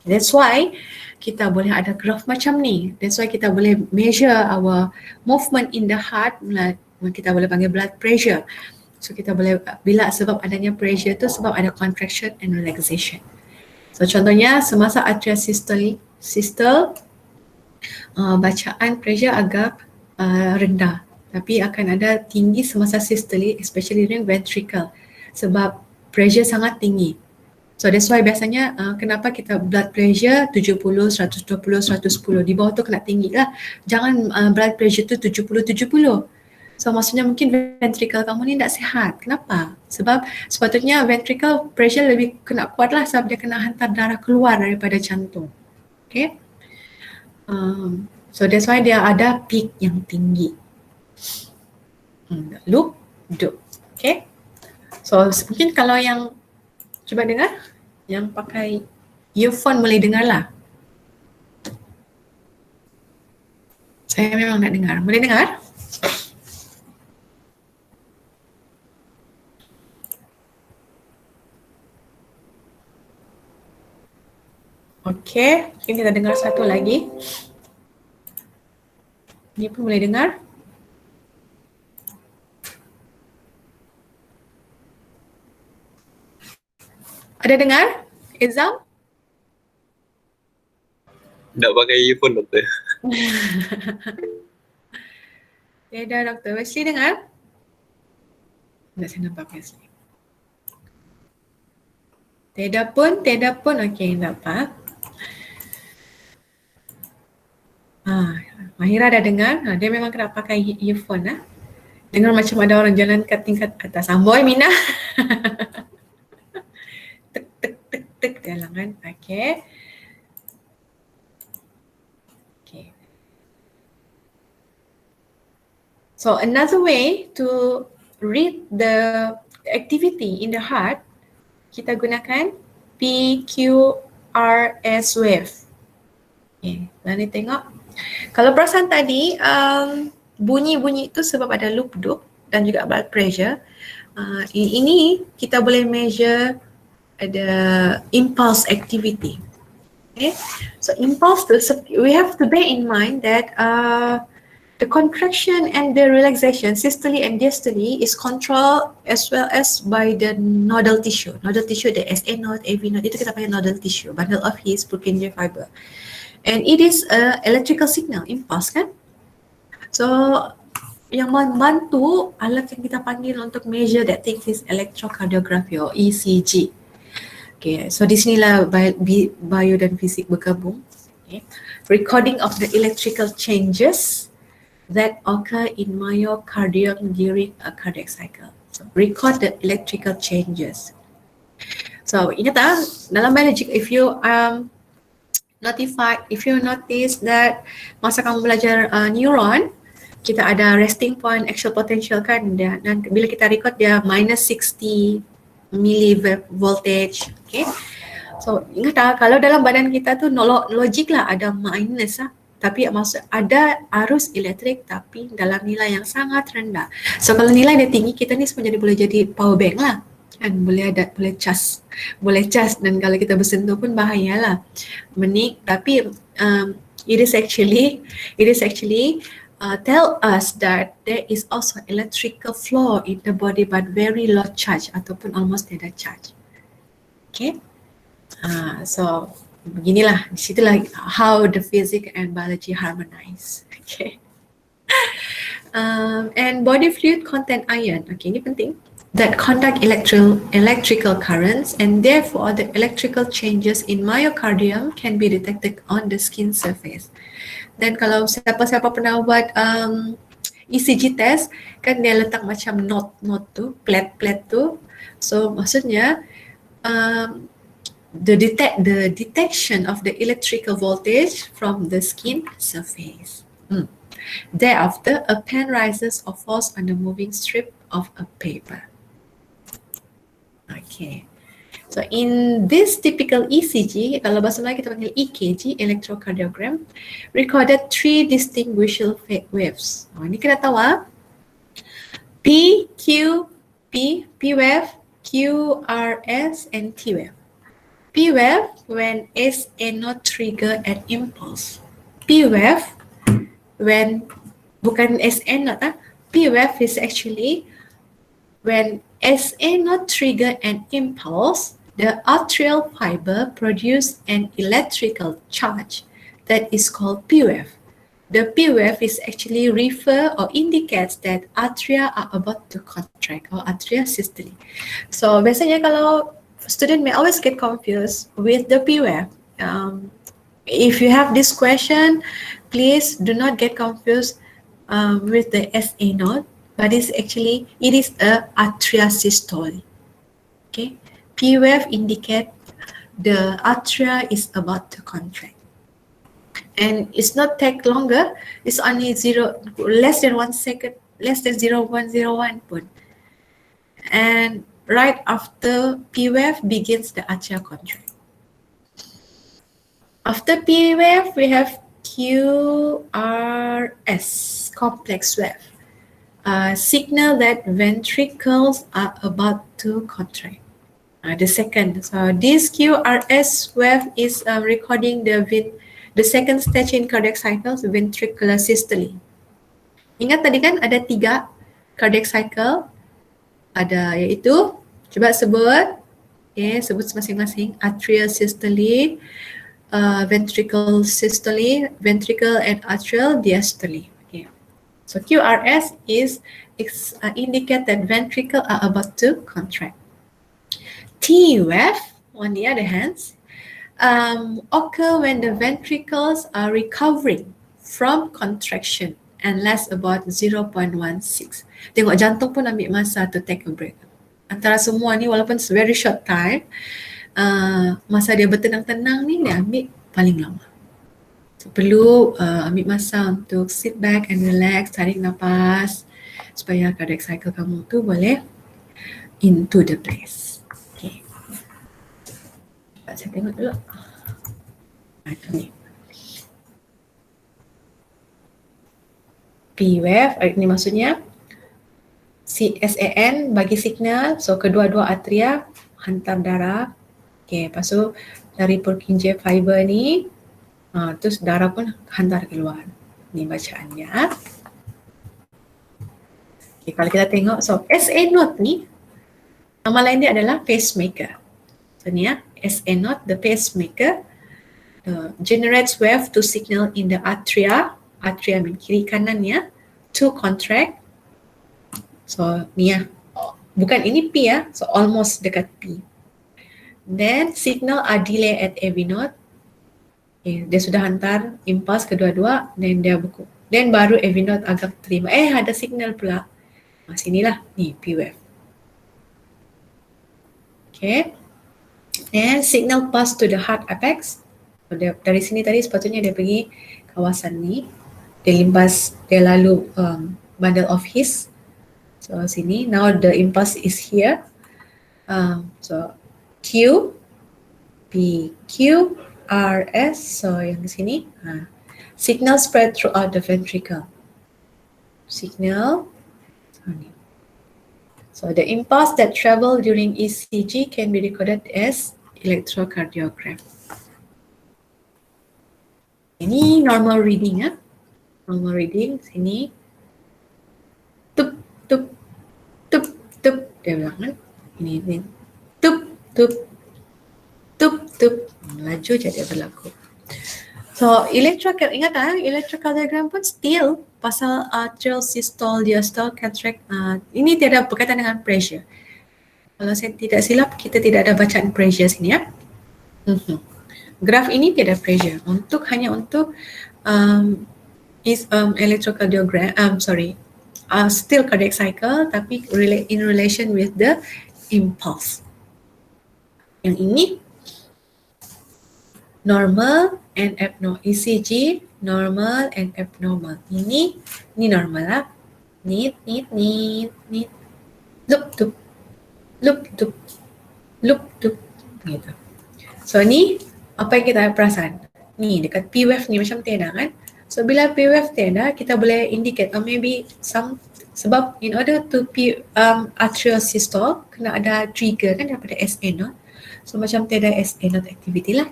That's why kita boleh ada graph macam ni. That's why kita boleh measure our movement in the heart. Kita boleh panggil blood pressure. So kita boleh, bila sebab adanya pressure tu sebab ada contraction and relaxation. So contohnya semasa atrial systole, bacaan pressure agak rendah. Tapi akan ada tinggi semasa systole, especially during ventricle. Sebab pressure sangat tinggi. So that's why biasanya kenapa kita blood pressure 70, 120, 110. Di bawah tu kena tinggi lah. Jangan blood pressure tu 70, 70. So maksudnya mungkin ventricle kamu ni tak sihat. Kenapa? Sebab sepatutnya ventricle pressure lebih kena kuat lah sebab dia kena hantar darah keluar daripada jantung. Okay. So that's why dia ada peak yang tinggi. Loop, dup. Okay. So mungkin kalau yang cuba dengar, yang pakai earphone boleh dengar lah. Saya memang nak dengar. Boleh dengar? Okey, mungkin kita dengar satu lagi. Ini pun boleh dengar. Ada dengar? Izam? Tak pakai earphone, doktor. Ya dah, doktor. Wesley dengar? Tak, saya nampak Wesley. Tiada pun. Okey, tak apa. Mahira dah dengar. Dia memang kena pakai earphone. Dengar macam ada orang jalan kat tingkat atas. Amboi Mina. Tek tek tek tek jalan kan. Okay. Okay. So another way to read the activity in the heart, kita gunakan PQRS wave. Okay, Lani tengok. Kalau perasan tadi, bunyi-bunyi itu sebab ada loop dan juga blood pressure. Ini kita boleh measure ada impulse activity. Okay, so impulse, we have to bear in mind that the contraction and the relaxation, systole and diastole, is controlled as well as by the nodal tissue. Nodal tissue, the SA node, AV node, itu kita panggil nodal tissue, bundle of His Purkinje fiber. And it is a electrical signal, impulse kan? So, yang membantu alat yang kita panggil untuk measure that thing is electrocardiography or ECG. Okay, so di sinilah bio dan fisik bergabung. Okay. Recording of the electrical changes that occur in myocardium during a cardiac cycle. So, record the electrical changes. So, ingat dalam biology, if you notice that masa kamu belajar neuron, kita ada resting point, axial potential kan, dan bila kita record dia minus 60 millivoltage, okay. So ingat kalau dalam badan kita tu logik lah ada minus tapi maksud ada arus elektrik tapi dalam nilai yang sangat rendah. So kalau nilai dia tinggi, kita ni sebenarnya boleh jadi power bank lah. Kan boleh cas, dan kalau kita bersentuh pun bahayalah menik. Tapi it is actually tell us that there is also electrical flow in the body but very low charge ataupun almost tidak charge. Okay, so beginilah, disitulah how the physics and biology harmonize. Okay, and body fluid contain iron. Okay, ini penting. That conduct electrical currents, and therefore the electrical changes in myocardium can be detected on the skin surface. Dan kalau siapa-siapa pernah buat ECG test, kan dia letak macam knot tu, plate tu. So maksudnya the detection of the electrical voltage from the skin surface. Thereafter, a pen rises or falls on the moving strip of a paper. Okay, so in this typical ECG, kalau bahasa Melayu kita panggil EKG, electrocardiogram, recorded 3 distinguishable waves. Ini kita tahu P, Q, P wave, QRS, and T wave. P wave when SA not trigger an impulse. P wave when bukan SA not P wave is actually when SA not trigger an impulse, the atrial fiber produce an electrical charge that is called P wave. The P wave is actually refer or indicates that atria are about to contract or atria systole. So biasanya kalau student may always get confused with the P wave. If you have this question, please do not get confused with the SA node. But it is a atria systole. Okay, P wave indicate the atria is about to contract, and it's not take longer. It's only less than 1 second, less than 0.01 pun. And right after P wave begins the atria contract. After P wave, we have QRS, complex wave. Signal that ventricles are about to contract. The second, so this QRS wave is recording the second stage in cardiac cycles, ventricular systole. Ingat tadi kan ada 3 cardiac cycle, ada iaitu, coba sebut, sebut masing-masing, atrial systole, ventricle systole, ventricle and atrial diastole. So QRS indicate that ventricle are about to contract. T wave, on the other hand, occur when the ventricles are recovering from contraction and last about 0.16. Tengok jantung pun ambil masa to take a break. Antara semua ni walaupun very short time, masa dia bertenang-tenang ni dia ambil paling lama. So, perlu ambil masa untuk sit back and relax, tarik nafas supaya cardiac cycle kamu tu boleh into the place. Okay. Saya tengok dulu. Ni. P wave, ini maksudnya SAN bagi signal, so kedua-dua atria hantar darah. Okay, lepas tu dari Purkinje fiber ni, terus darah pun hantar keluar. Ni bacaannya. Okay, kalau kita tengok, so SA node ni, nama lain dia adalah pacemaker. So ni ya, SA node, the pacemaker, generates wave to signal in the atria kiri kanan ya, to contract. So ni ya, bukan ini P ya, so almost dekat P. Then signal are delay at AV node. Okay, dia sudah hantar impulse kedua-dua, then dia buku. Then baru AV node agak terima. Ada signal pula. Sinilah, ni P wave. Okay. Then signal pass to the heart apex. So, dari sini tadi sepatutnya dia pergi kawasan ni. Dia limpas, dia lalu bundle of His. So sini, now the impulse is here. So Q, P, Q, R, S. So yang di sini, signal spread throughout the ventricle. Signal. So the impulse that travel during ECG can be recorded as electrocardiogram. Ini normal reading ya. Normal reading sini. Tup tup tup tup, dia bilang kan. Ini tup tup tup tup, laju je dia berlaku. So electrocardiogram pun still pasal atrial systole, diastole, cataract. Ini tiada berkaitan dengan pressure. Kalau saya tidak silap, kita tidak ada bacaan pressure sini ya. Graf ini tiada pressure, hanya untuk electrocardiogram, still cardiac cycle, tapi in relation with the impulse. Yang ini normal and abnormal, ECG normal and abnormal. Ini normal lah. Nit, loop tup, gitu. So ni apa yang kita perasan? Ni dekat P wave ni macam tiada kan? So bila P wave tiada, kita boleh indicate or maybe sebab in order to atrial systole kena ada trigger kan daripada SA node. So macam tiada SA node activity lah.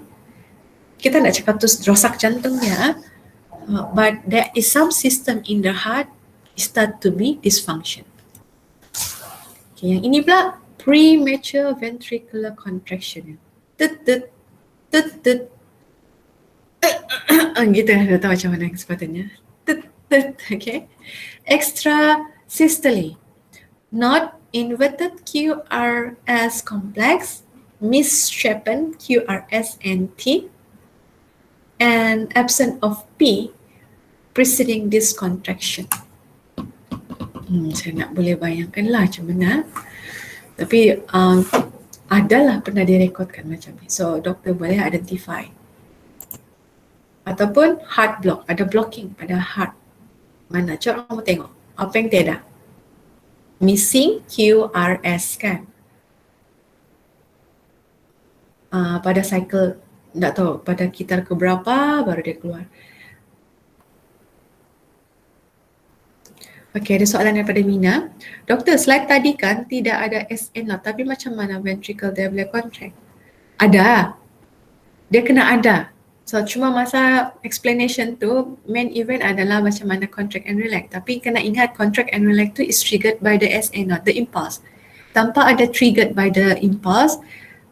Kita nak cakap tu rosak jantungnya, but there is some system in the heart start to be dysfunction. Okay, yang ini pula premature ventricular contraction. Tut. Gitu dah tahu macam mana sepatutnya. Okay. Extra systole, not inverted QRS complex, misshapen QRS and T, and absent of P preceding this contraction. Saya nak boleh bayangkan lah macam mana. Tapi adalah pernah direkodkan macam ni. So doktor boleh identify. Ataupun heart block, ada blocking pada heart. Mana? Coba kamu tengok. Apa yang tiada? Missing QRS kan? Pada cycle, tak tahu, pada kitar keberapa baru dia keluar. Okey, ada soalan daripada Mina. Doktor, slide tadi kan tidak ada SN lah, tapi macam mana ventricle dia boleh contract? Ada. Dia kena ada. So cuma masa explanation tu, main event adalah macam mana contract and relax. Tapi kena ingat contract and relax tu is triggered by the SA node, the impulse. Tanpa ada triggered by the impulse,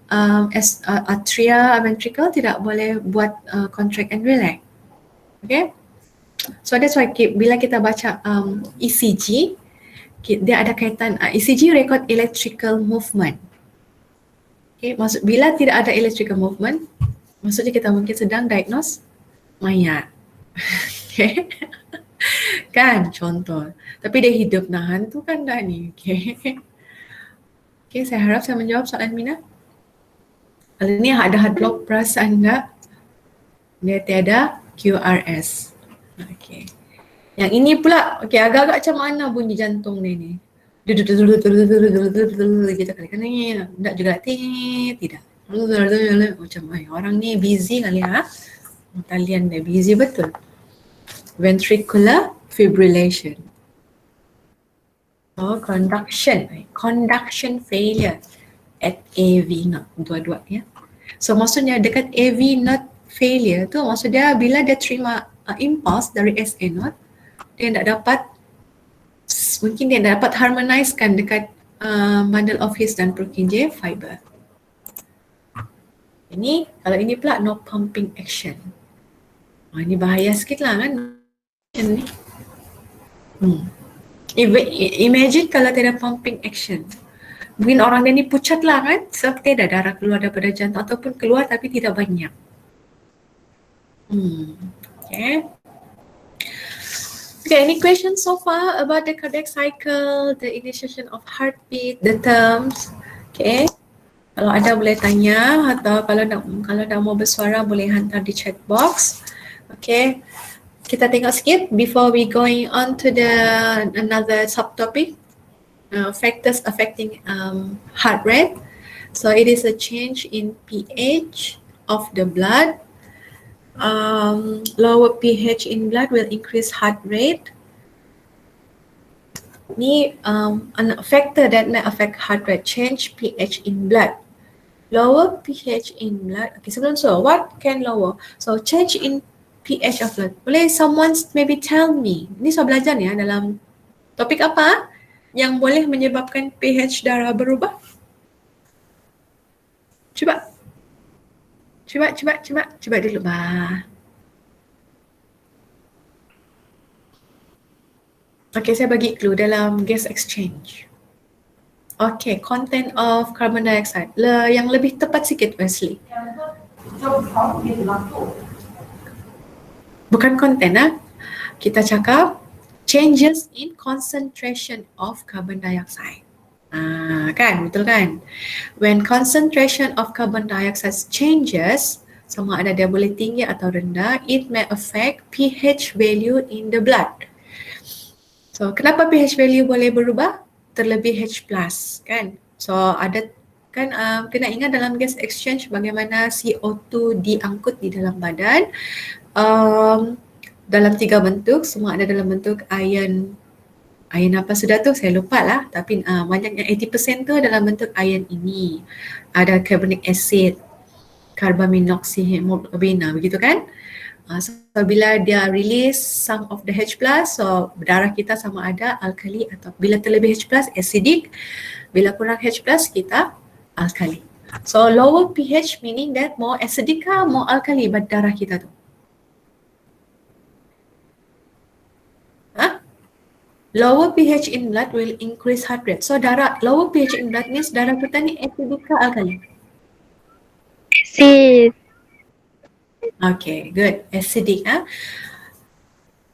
atria ventricle tidak boleh buat contract and relax. Okay? So that's why bila kita baca ECG, dia ada kaitan, ECG record electrical movement. Okay? Maksud bila tidak ada electrical movement, maksudnya kita mungkin sedang diagnose mayat. Okay. Kan contoh. Tapi dia hidup nahan tu kan dah ni. Okay. Okay, saya harap saya menjawab soalan Mina. Kalau ni ada hard block perasaan tak? Dia tiada QRS. Okay. Yang ini pula, okay, agak-agak macam mana bunyi jantung dia ni? Gitu kan ni, tak juga tidak. Macam orang ni busy kali ha. Talian dia busy betul. Ventricular fibrillation. Oh, conduction failure at AV node, dua-dua ya. So maksudnya dekat AV node failure tu maksudnya bila dia terima impulse dari SA node, dia tak dapat, mungkin dia tak dapat harmonizekan dekat bundle of His dan Purkinje fiber. Ini kalau ini pula no pumping action. Ini bahaya sikit lah kan ni. Imagine kalau tiada pumping action. Mungkin orang dia ni pucat lah kan, sebab tiada darah keluar daripada jantung ataupun keluar tapi tidak banyak. Okay. Okay, any questions so far about the cardiac cycle, the initiation of heartbeat, the terms? Okay. Kalau ada boleh tanya atau kalau nak mau bersuara boleh hantar di chat box. Okay. Kita tengok sikit before we going on to the another subtopic, factors affecting heart rate. So it is a change in pH of the blood. Lower pH in blood will increase heart rate. Ni a factor that may affect heart rate, change pH in blood. Lower pH in blood. Okay, sebelum what can lower? So change in pH of blood. Boleh someone maybe tell me, ni soal belajar ni ya, dalam topik apa yang boleh menyebabkan pH darah berubah? Cuba dulu bah. Okay, saya bagi clue dalam gas exchange. Okay, content of carbon dioxide. Yang lebih tepat sikit Wesley. Bukan konten kita cakap changes in concentration of carbon dioxide. Kan, betul kan? When concentration of carbon dioxide changes, sama ada dia boleh tinggi atau rendah, it may affect pH value in the blood. So, kenapa pH value boleh berubah? Terlebih H+, kan? So, ada kan kena ingat dalam gas exchange bagaimana CO2 diangkut di dalam badan. Dalam 3 bentuk, semua ada dalam bentuk ion apa sudah tu saya lupa lah, tapi banyaknya 80% tu dalam bentuk ion ini. Ada carbonic acid, carbaminoxyhemoglobin, begitu kan? So bila dia release some of the H+, so darah kita sama ada alkali atau bila terlebih H+, acidic, bila kurang H+, kita alkali. So lower pH meaning that more acidic or more alkali darah kita tu. Lower pH in blood will increase heart rate. So lower pH in blood means darah kita ni acidic ke alkali? Acid. Okay, good. Acidic.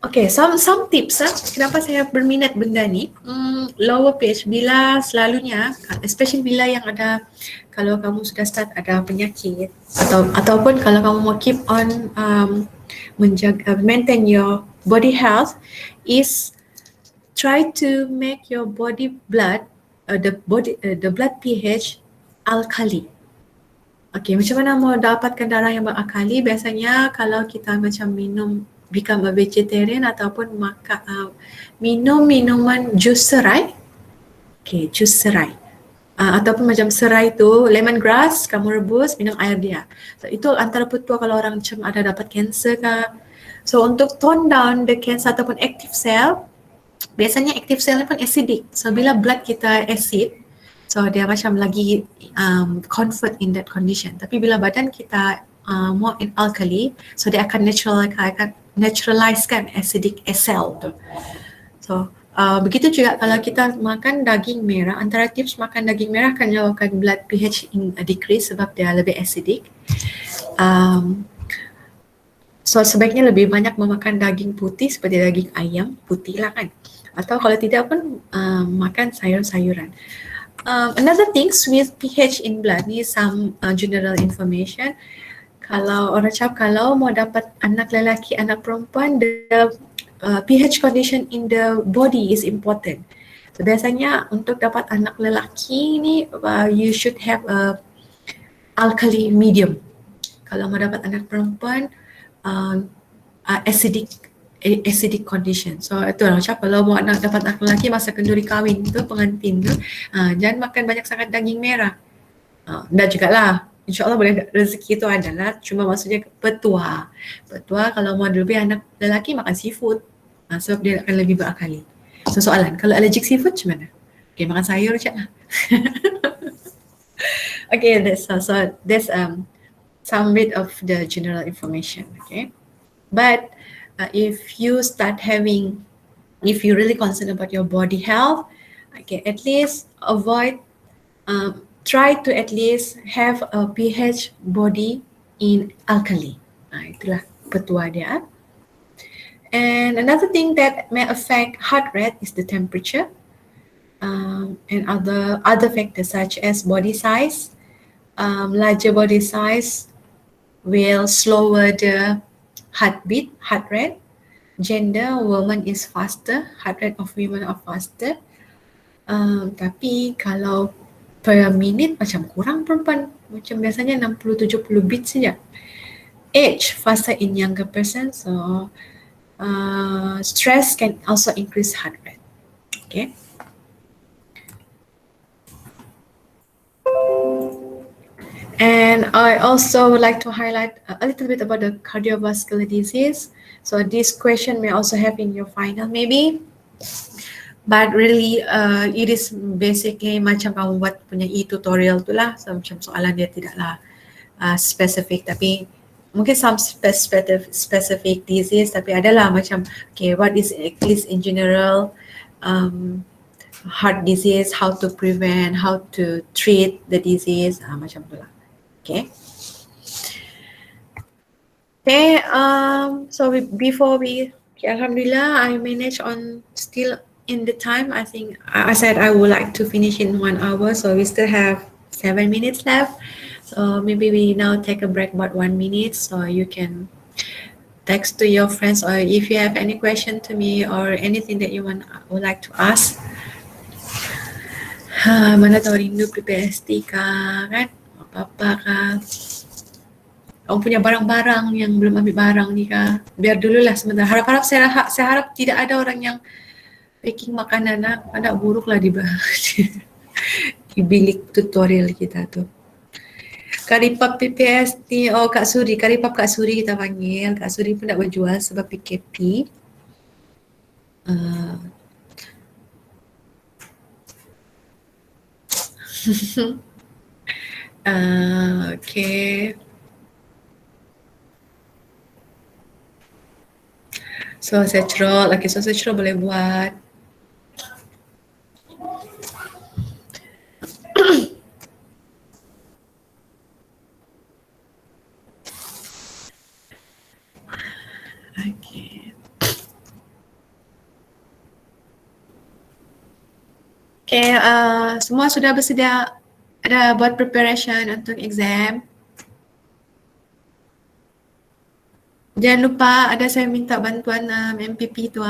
Okay, some tips. Kenapa saya berminat benda ni? Lower pH bila selalunya, especially bila yang ada, kalau kamu sudah start ada penyakit ataupun kalau kamu mau keep on maintain your body health, is try to make your body blood, the blood pH alkali. Okay, macam mana mau dapatkan darah yang beralkali? Biasanya kalau kita macam become a vegetarian ataupun minum minuman jus serai. Okay, jus serai. Ataupun macam serai tu, lemongrass, kamu rebus, minum air dia. So, itu antara petua kalau orang macam ada dapat cancer ke. So, untuk tone down the cancer ataupun active cell, biasanya active cell ni pun acidic. So, bila blood kita acid, so dia macam lagi comfort in that condition. Tapi bila badan kita more in alkali, so dia akan naturalize kan acidic cell tu. So begitu juga kalau kita makan daging merah, antara tips makan daging merah akan menyebabkan blood pH decrease sebab dia lebih acidic. So sebaiknya lebih banyak memakan daging putih seperti daging ayam putih lah kan. Atau kalau tidak pun makan sayur-sayuran. Another things with pH in blood ni some general information. Kalau orang cakap kalau mau dapat anak lelaki, anak perempuan, the pH condition in the body is important. So biasanya untuk dapat anak lelaki ni you should have a alkali medium. Kalau mau dapat anak perempuan acidic condition. So itu lah macam kalau mau nak dapat anak lelaki masa kenduri kahwin tu, pengantin tu, jangan makan banyak sangat daging merah. Dan juga lah, insyaAllah boleh rezeki itu adalah cuma maksudnya petua. Petua kalau mau lebih anak lelaki makan seafood sebab dia akan lebih berakali. So soalan, kalau allergic seafood macam mana? Okay, makan sayur je lah. Okay, that's some bit of the general information. Okay, but if you really concerned about your body health, okay, at least try to at least have a pH body in alkali. Itulah petua dia. And another thing that may affect heart rate is the temperature and other factors such as body size. Larger body size will slower the heart rate. Gender, woman is faster, heart rate of women are faster. Tapi kalau per minute macam kurang perempuan, macam biasanya 60-70 beats saja. Age, faster in younger person, so stress can also increase heart rate. Okay. And I also would like to highlight a little bit about the cardiovascular disease. So this question may also have in your final maybe. But really it is basically macam kamu buat punya e-tutorial tu lah. So macam soalan dia tidaklah specific tapi mungkin some specific disease tapi adalah macam okay, what is at least in general heart disease, how to prevent, how to treat the disease, macam tu lah. Okay. Okay, so Alhamdulillah, I managed on still in the time. I think I said I would like to finish in 1 hour, so we still have 7 minutes left. So maybe we now take a break about 1 minute, so you can text to your friends, or if you have any question to me or anything that you would like to ask. Mana tahu rindu PPST kah, kan? Apa-apa kah? Kamu punya barang-barang yang belum ambil barang ni kah? Biar dululah sebentar. Saya harap tidak ada orang yang packing makanan anak buruk lah di bilik tutorial kita tu. Karipap PPST, Kak Suri, Karipap Kak Suri kita panggil. Kak Suri pun nak berjual sebab PKP. Okay. Sausage roll, okay, sausage roll boleh buat. Okay. Okay, semua sudah bersedia ada buat preparation untuk exam. Jangan lupa saya minta bantuan MPP tu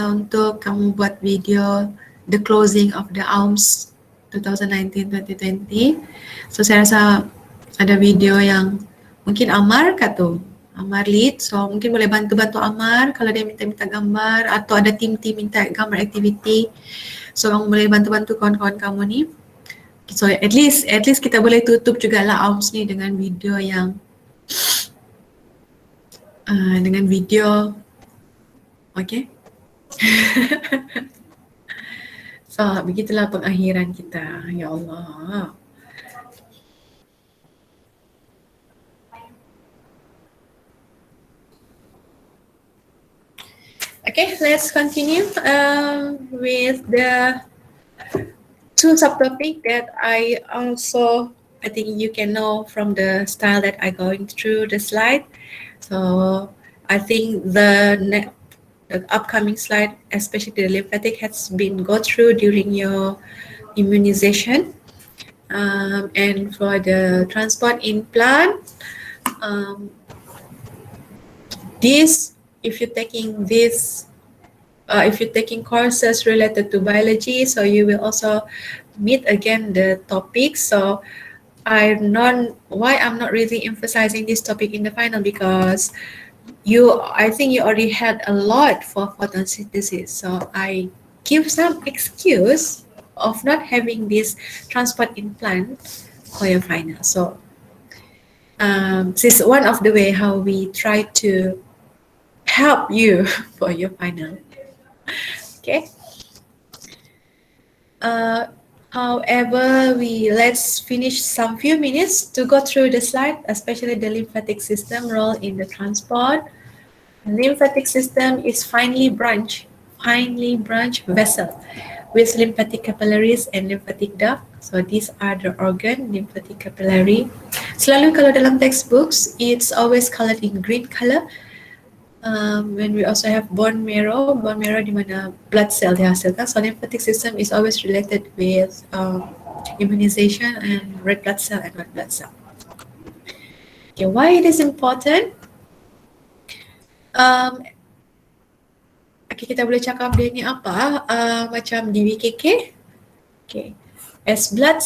untuk kamu buat video the closing of the AUMS 2019-2020. So saya rasa ada video yang mungkin Amar lead, so mungkin boleh bantu Amar kalau dia minta gambar atau ada tim-tim minta gambar activity. So kamu boleh bantu kawan-kawan kamu ni. So at least kita boleh tutup jugalah AUMS ni dengan video yang okay. So begitulah pengakhiran kita, ya Allah. Okay, let's continue with the two subtopic that I think you can know from the style that I going through the slide. So I think the upcoming slide, especially the lymphatic, has been go through during your immunization. And for the transport implant, if you're taking this, if you're taking courses related to biology, so you will also meet again the topics. So why I'm not really emphasizing this topic in the final, because I think you already had a lot for photosynthesis. So I give some excuse of not having this transport implant for your final. So this is one of the way how we try to help you for your final. Okay. However, let's finish some few minutes to go through the slide, especially the lymphatic system role in the transport. The lymphatic system is finely branched vessel with lymphatic capillaries and lymphatic duct. So these are the organ, lymphatic capillary. Selalu kalau dalam textbooks, it's always colored in green color. When we also have bone marrow di mana blood cell dihasilkan. So lymphatic system is always related with immunization and red blood cell and white blood cell. Okay, why it is important? Okay, kita boleh cakap dia ni apa? Macam di WKK. Okay, as blood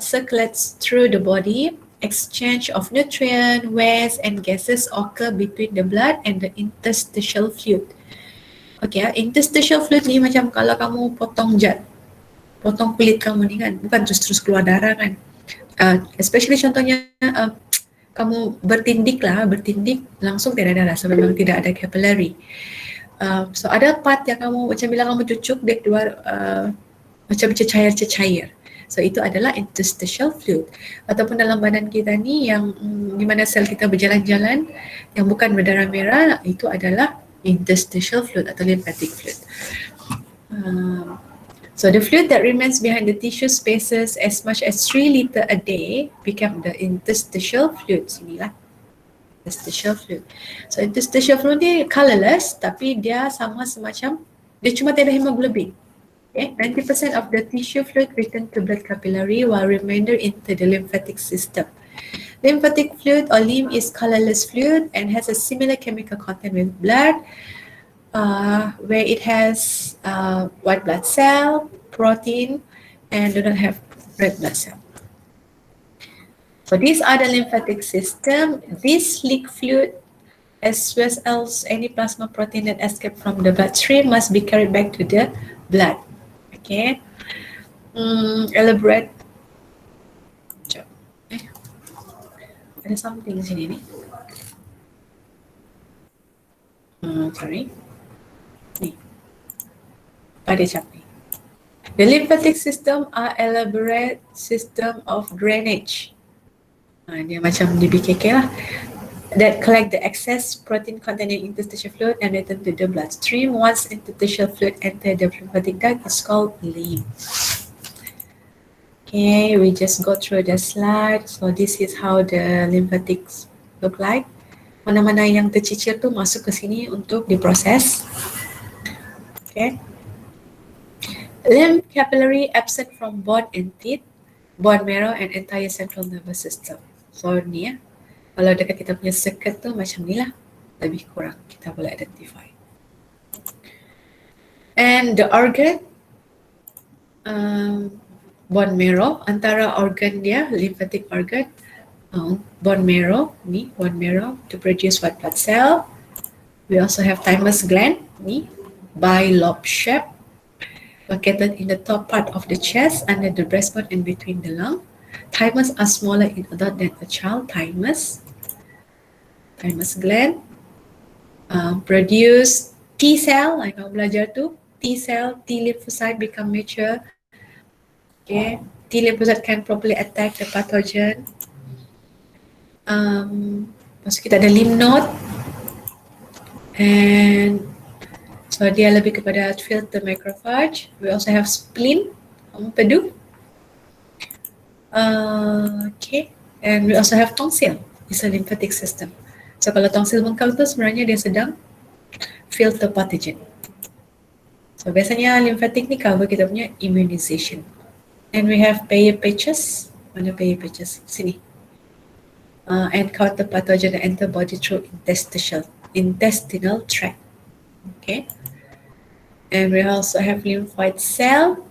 circulates through the body, exchange of nutrient, waste and gases occur between the blood and the interstitial fluid. Okay, interstitial fluid ni macam kalau kamu potong kulit kamu ni kan, bukan terus keluar darah kan. Especially contohnya kamu bertindik langsung tidak ada darah, so memang tidak ada capillary. So ada part yang kamu macam bila kamu cucuk dia keluar macam cecair. So itu adalah interstitial fluid. Ataupun dalam badan kita ni yang di mana sel kita berjalan-jalan yang bukan berdarah merah, itu adalah interstitial fluid atau lymphatic fluid. So the fluid that remains behind the tissue spaces as much as 3 liters a day become the interstitial fluid. Sinilah interstitial fluid. So interstitial fluid ni colorless, tapi dia sama semacam, dia cuma tiada hemoglobin. Okay, 90% of the tissue fluid return to blood capillary while remainder into the lymphatic system. Lymphatic fluid or lymph is colorless fluid and has a similar chemical content with blood, where it has white blood cell, protein, and do not have red blood cell. So these are the lymphatic system. This leak fluid as well as any plasma protein that escape from the bloodstream must be carried back to the blood. Okay, elaborate. Ada something di sini nih. Sorry. Nih. Pada cap nih. The lymphatic system are elaborate system of drainage. Dia macam di BKK lah. That collect the excess protein containing interstitial fluid and return to the bloodstream. Once interstitial fluid enter the lymphatic duct, it's called lymph. Okay, we just go through the slide. So this is how the lymphatics look like. Mana-mana yang tercicir tu masuk ke sini untuk diproses. Okay. Lymph capillary absent from bone and teeth, bone marrow and entire central nervous system. So ni ya. Kalau dekat kita punya circuit tu macam ni lah, lebih kurang kita boleh identify. And the organ, bone marrow, antara organ dia, lymphatic organ, bone marrow, ni bone marrow to produce white blood cell. We also have thymus gland, ni bilobe shape, located in the top part of the chest under the breastbone and between the lung. Thymus are smaller in adult than a child. Thymus gland produce T cell, like kamu belajar tu, T cell, T lymphocyte become mature. Okay, T lymphocyte can properly attack the pathogen. Masuk kita ada lymph node, and so dia lebih kepada filter macrophage. We also have spleen, empedu. Okay, and we also have tonsil. It's a lymphatic system. So kalau tongsil bengkak tu sebenarnya dia sedang filter pathogen. So biasanya lymphatic ni cover kita punya immunization. And we have Peyer's patches. Mana Peyer's patches? Sini. And counter pathogen and antibody through intestinal tract. Okay. And we also have lymphoid cell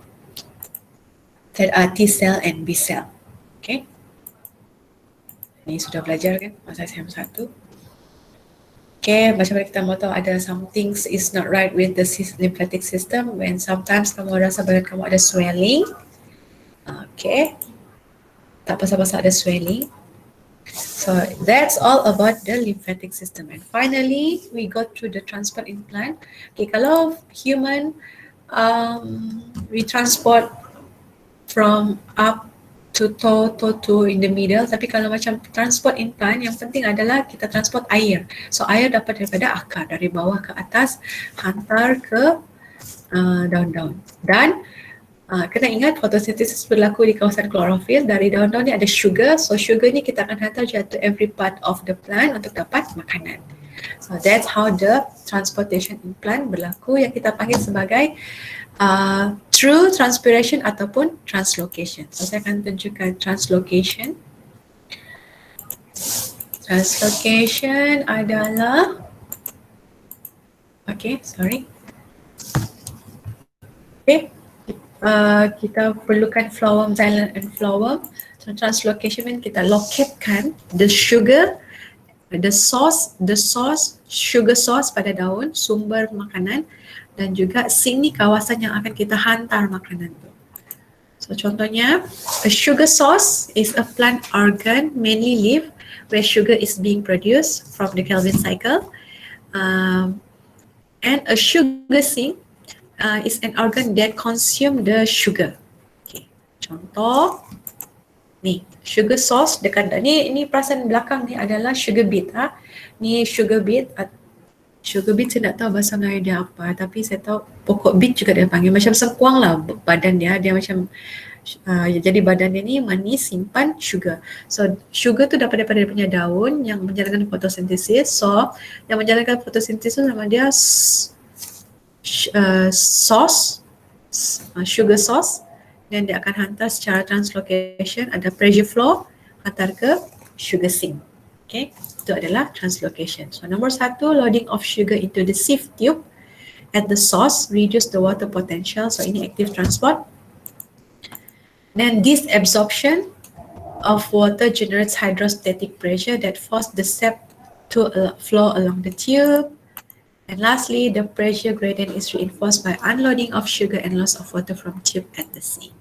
that are T cell and B cell. Okay. Ini sudah belajar kan masa SM1. Okay, macam mana kita mau tahu ada something is not right with the lymphatic system when sometimes kamu rasa badan kamu ada swelling. Okay, tak pasal-pasal ada swelling. So that's all about the lymphatic system. And finally, we go through the transport implant. Okay, kalau human, we transport from up to toe in the middle. Tapi kalau macam transport implant, yang penting adalah kita transport air. So air dapat daripada akar, dari bawah ke atas, hantar ke daun-daun. Dan kena ingat fotosintesis berlaku di kawasan klorofil. Dari daun-daun ni ada sugar. So sugar ni kita akan hantar to every part of the plant untuk dapat makanan. So that's how the transportation implant berlaku yang kita panggil sebagai through transpiration ataupun translocation. So saya akan tunjukkan translocation. Translocation adalah kita perlukan phloem, xylem and phloem. So translocation mean kita locatekan the sugar, the sugar source pada daun, sumber makanan, dan juga sini kawasan yang akan kita hantar makanan tu. So contohnya, a sugar source is a plant organ, mainly leaf, where sugar is being produced from the Calvin cycle. And a sugar sink is an organ that consume the sugar. Okay. Contoh, ni sugar source dekat ni perasan belakang ni adalah sugar beet. Ni sugar beet. Sugar beet saya tak tahu bahasa Melayu dia apa, tapi saya tahu pokok beet juga dia panggil. Macam sengkuang lah badan dia macam jadi badan dia ni manis, simpan sugar. So sugar tu dapat daripada dia punya daun yang menjalankan fotosintesis. So yang menjalankan fotosintesis nama dia sugar source, dan dia akan hantar secara translocation, ada pressure flow hantar ke sugar sink. Okay, itu adalah translocation. So nombor 1, loading of sugar into the sieve tube at the source reduce the water potential. So ini active transport. Then this absorption of water generates hydrostatic pressure that force the sap to flow along the tube. And lastly, the pressure gradient is reinforced by unloading of sugar and loss of water from tube at the sink.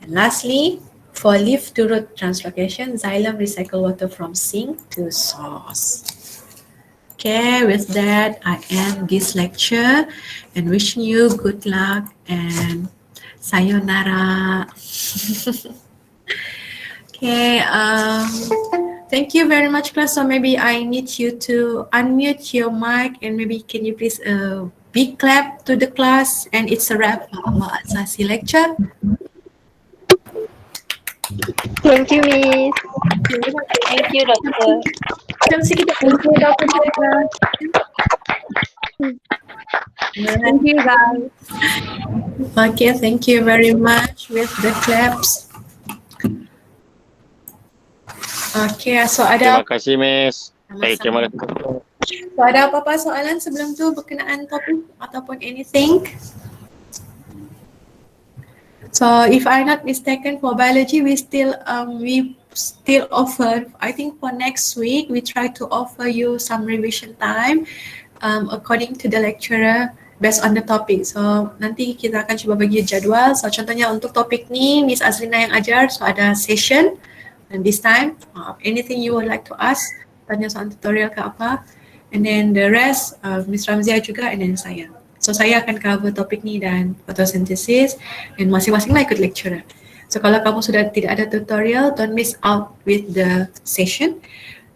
And lastly, for leaf to root translocation, xylem recycle water from sink to source. Okay, with that, I end this lecture and wishing you good luck and sayonara. Okay, thank you very much, class. So maybe I need you to unmute your mic and maybe can you please big clap to the class, and it's a wrap of our Asasi lecture. Thank you, Miss. Thank you, Doctor. Terima kasih, Dr. Thank you, guys. Okay, thank you very much with the claps. Okay, so ada Terima kasih, Miss. Terima kasih. So ada apa-apa soalan sebelum tu berkenaan topik ataupun anything? So if I'm not mistaken, for biology we still offer, I think for next week we try to offer you some revision time according to the lecturer based on the topic. So nanti kita akan cuba bagi jadual. So contohnya untuk topik ni Miss Azrina yang ajar, so ada session, and this time anything you would like to ask, tanya soal tutorial ke apa, and then the rest Miss Ramzia juga, and then saya. So saya akan cover topik ni dan photosynthesis, and masing-masing lah ikut lecturer. So kalau kamu sudah tidak ada tutorial, don't miss out with the session.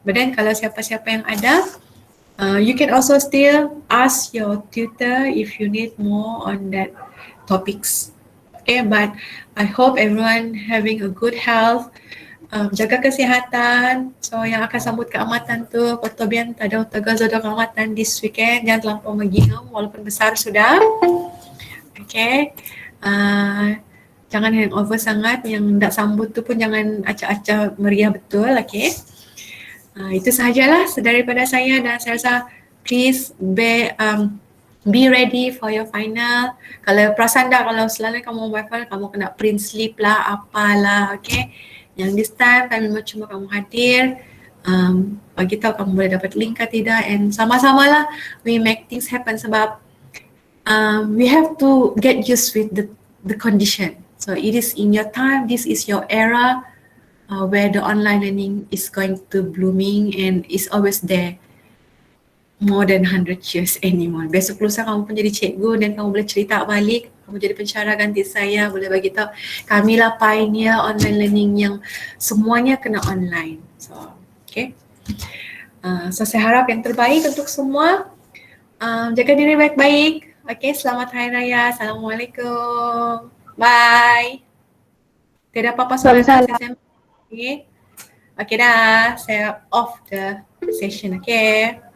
But then kalau siapa-siapa yang ada, you can also still ask your tutor if you need more on that topics. Okay, but I hope everyone having a good health, jaga kesihatan. So yang akan sambut keamatan tu, Kotobian Tadau Tagazodo keamatan this weekend. Jangan terlampau menggigam walaupun besar sudah. Okay. Jangan hangover sangat. Yang nak sambut tu pun jangan acak-acak meriah betul. Okay. Itu sahajalah daripada saya dan saya rasa please be ready for your final. Kalau perasan tak, kalau selalu kamu final, kamu kena print slip lah, apalah, okay. Yang this time memang cuma kamu hadir, bagi tahu kamu boleh dapat link ke tidak, and sama-samalah we make things happen sebab we have to get used with the condition. So it is in your time, this is your era where the online learning is going to blooming and is always there. More than 100 years anymore. Besok lusa kamu pun jadi cikgu dan kamu boleh cerita balik, kamu jadi pensyarah ganti saya, boleh bagi tahu kamilah pioneer online learning yang semuanya kena online. So, okay. So saya harap yang terbaik untuk semua. Jaga diri baik-baik. Okay, selamat Hari Raya. Assalamualaikum. Bye. Tidak apa-apa soalan saya. Okay. Okay dah, saya off the session. Okay.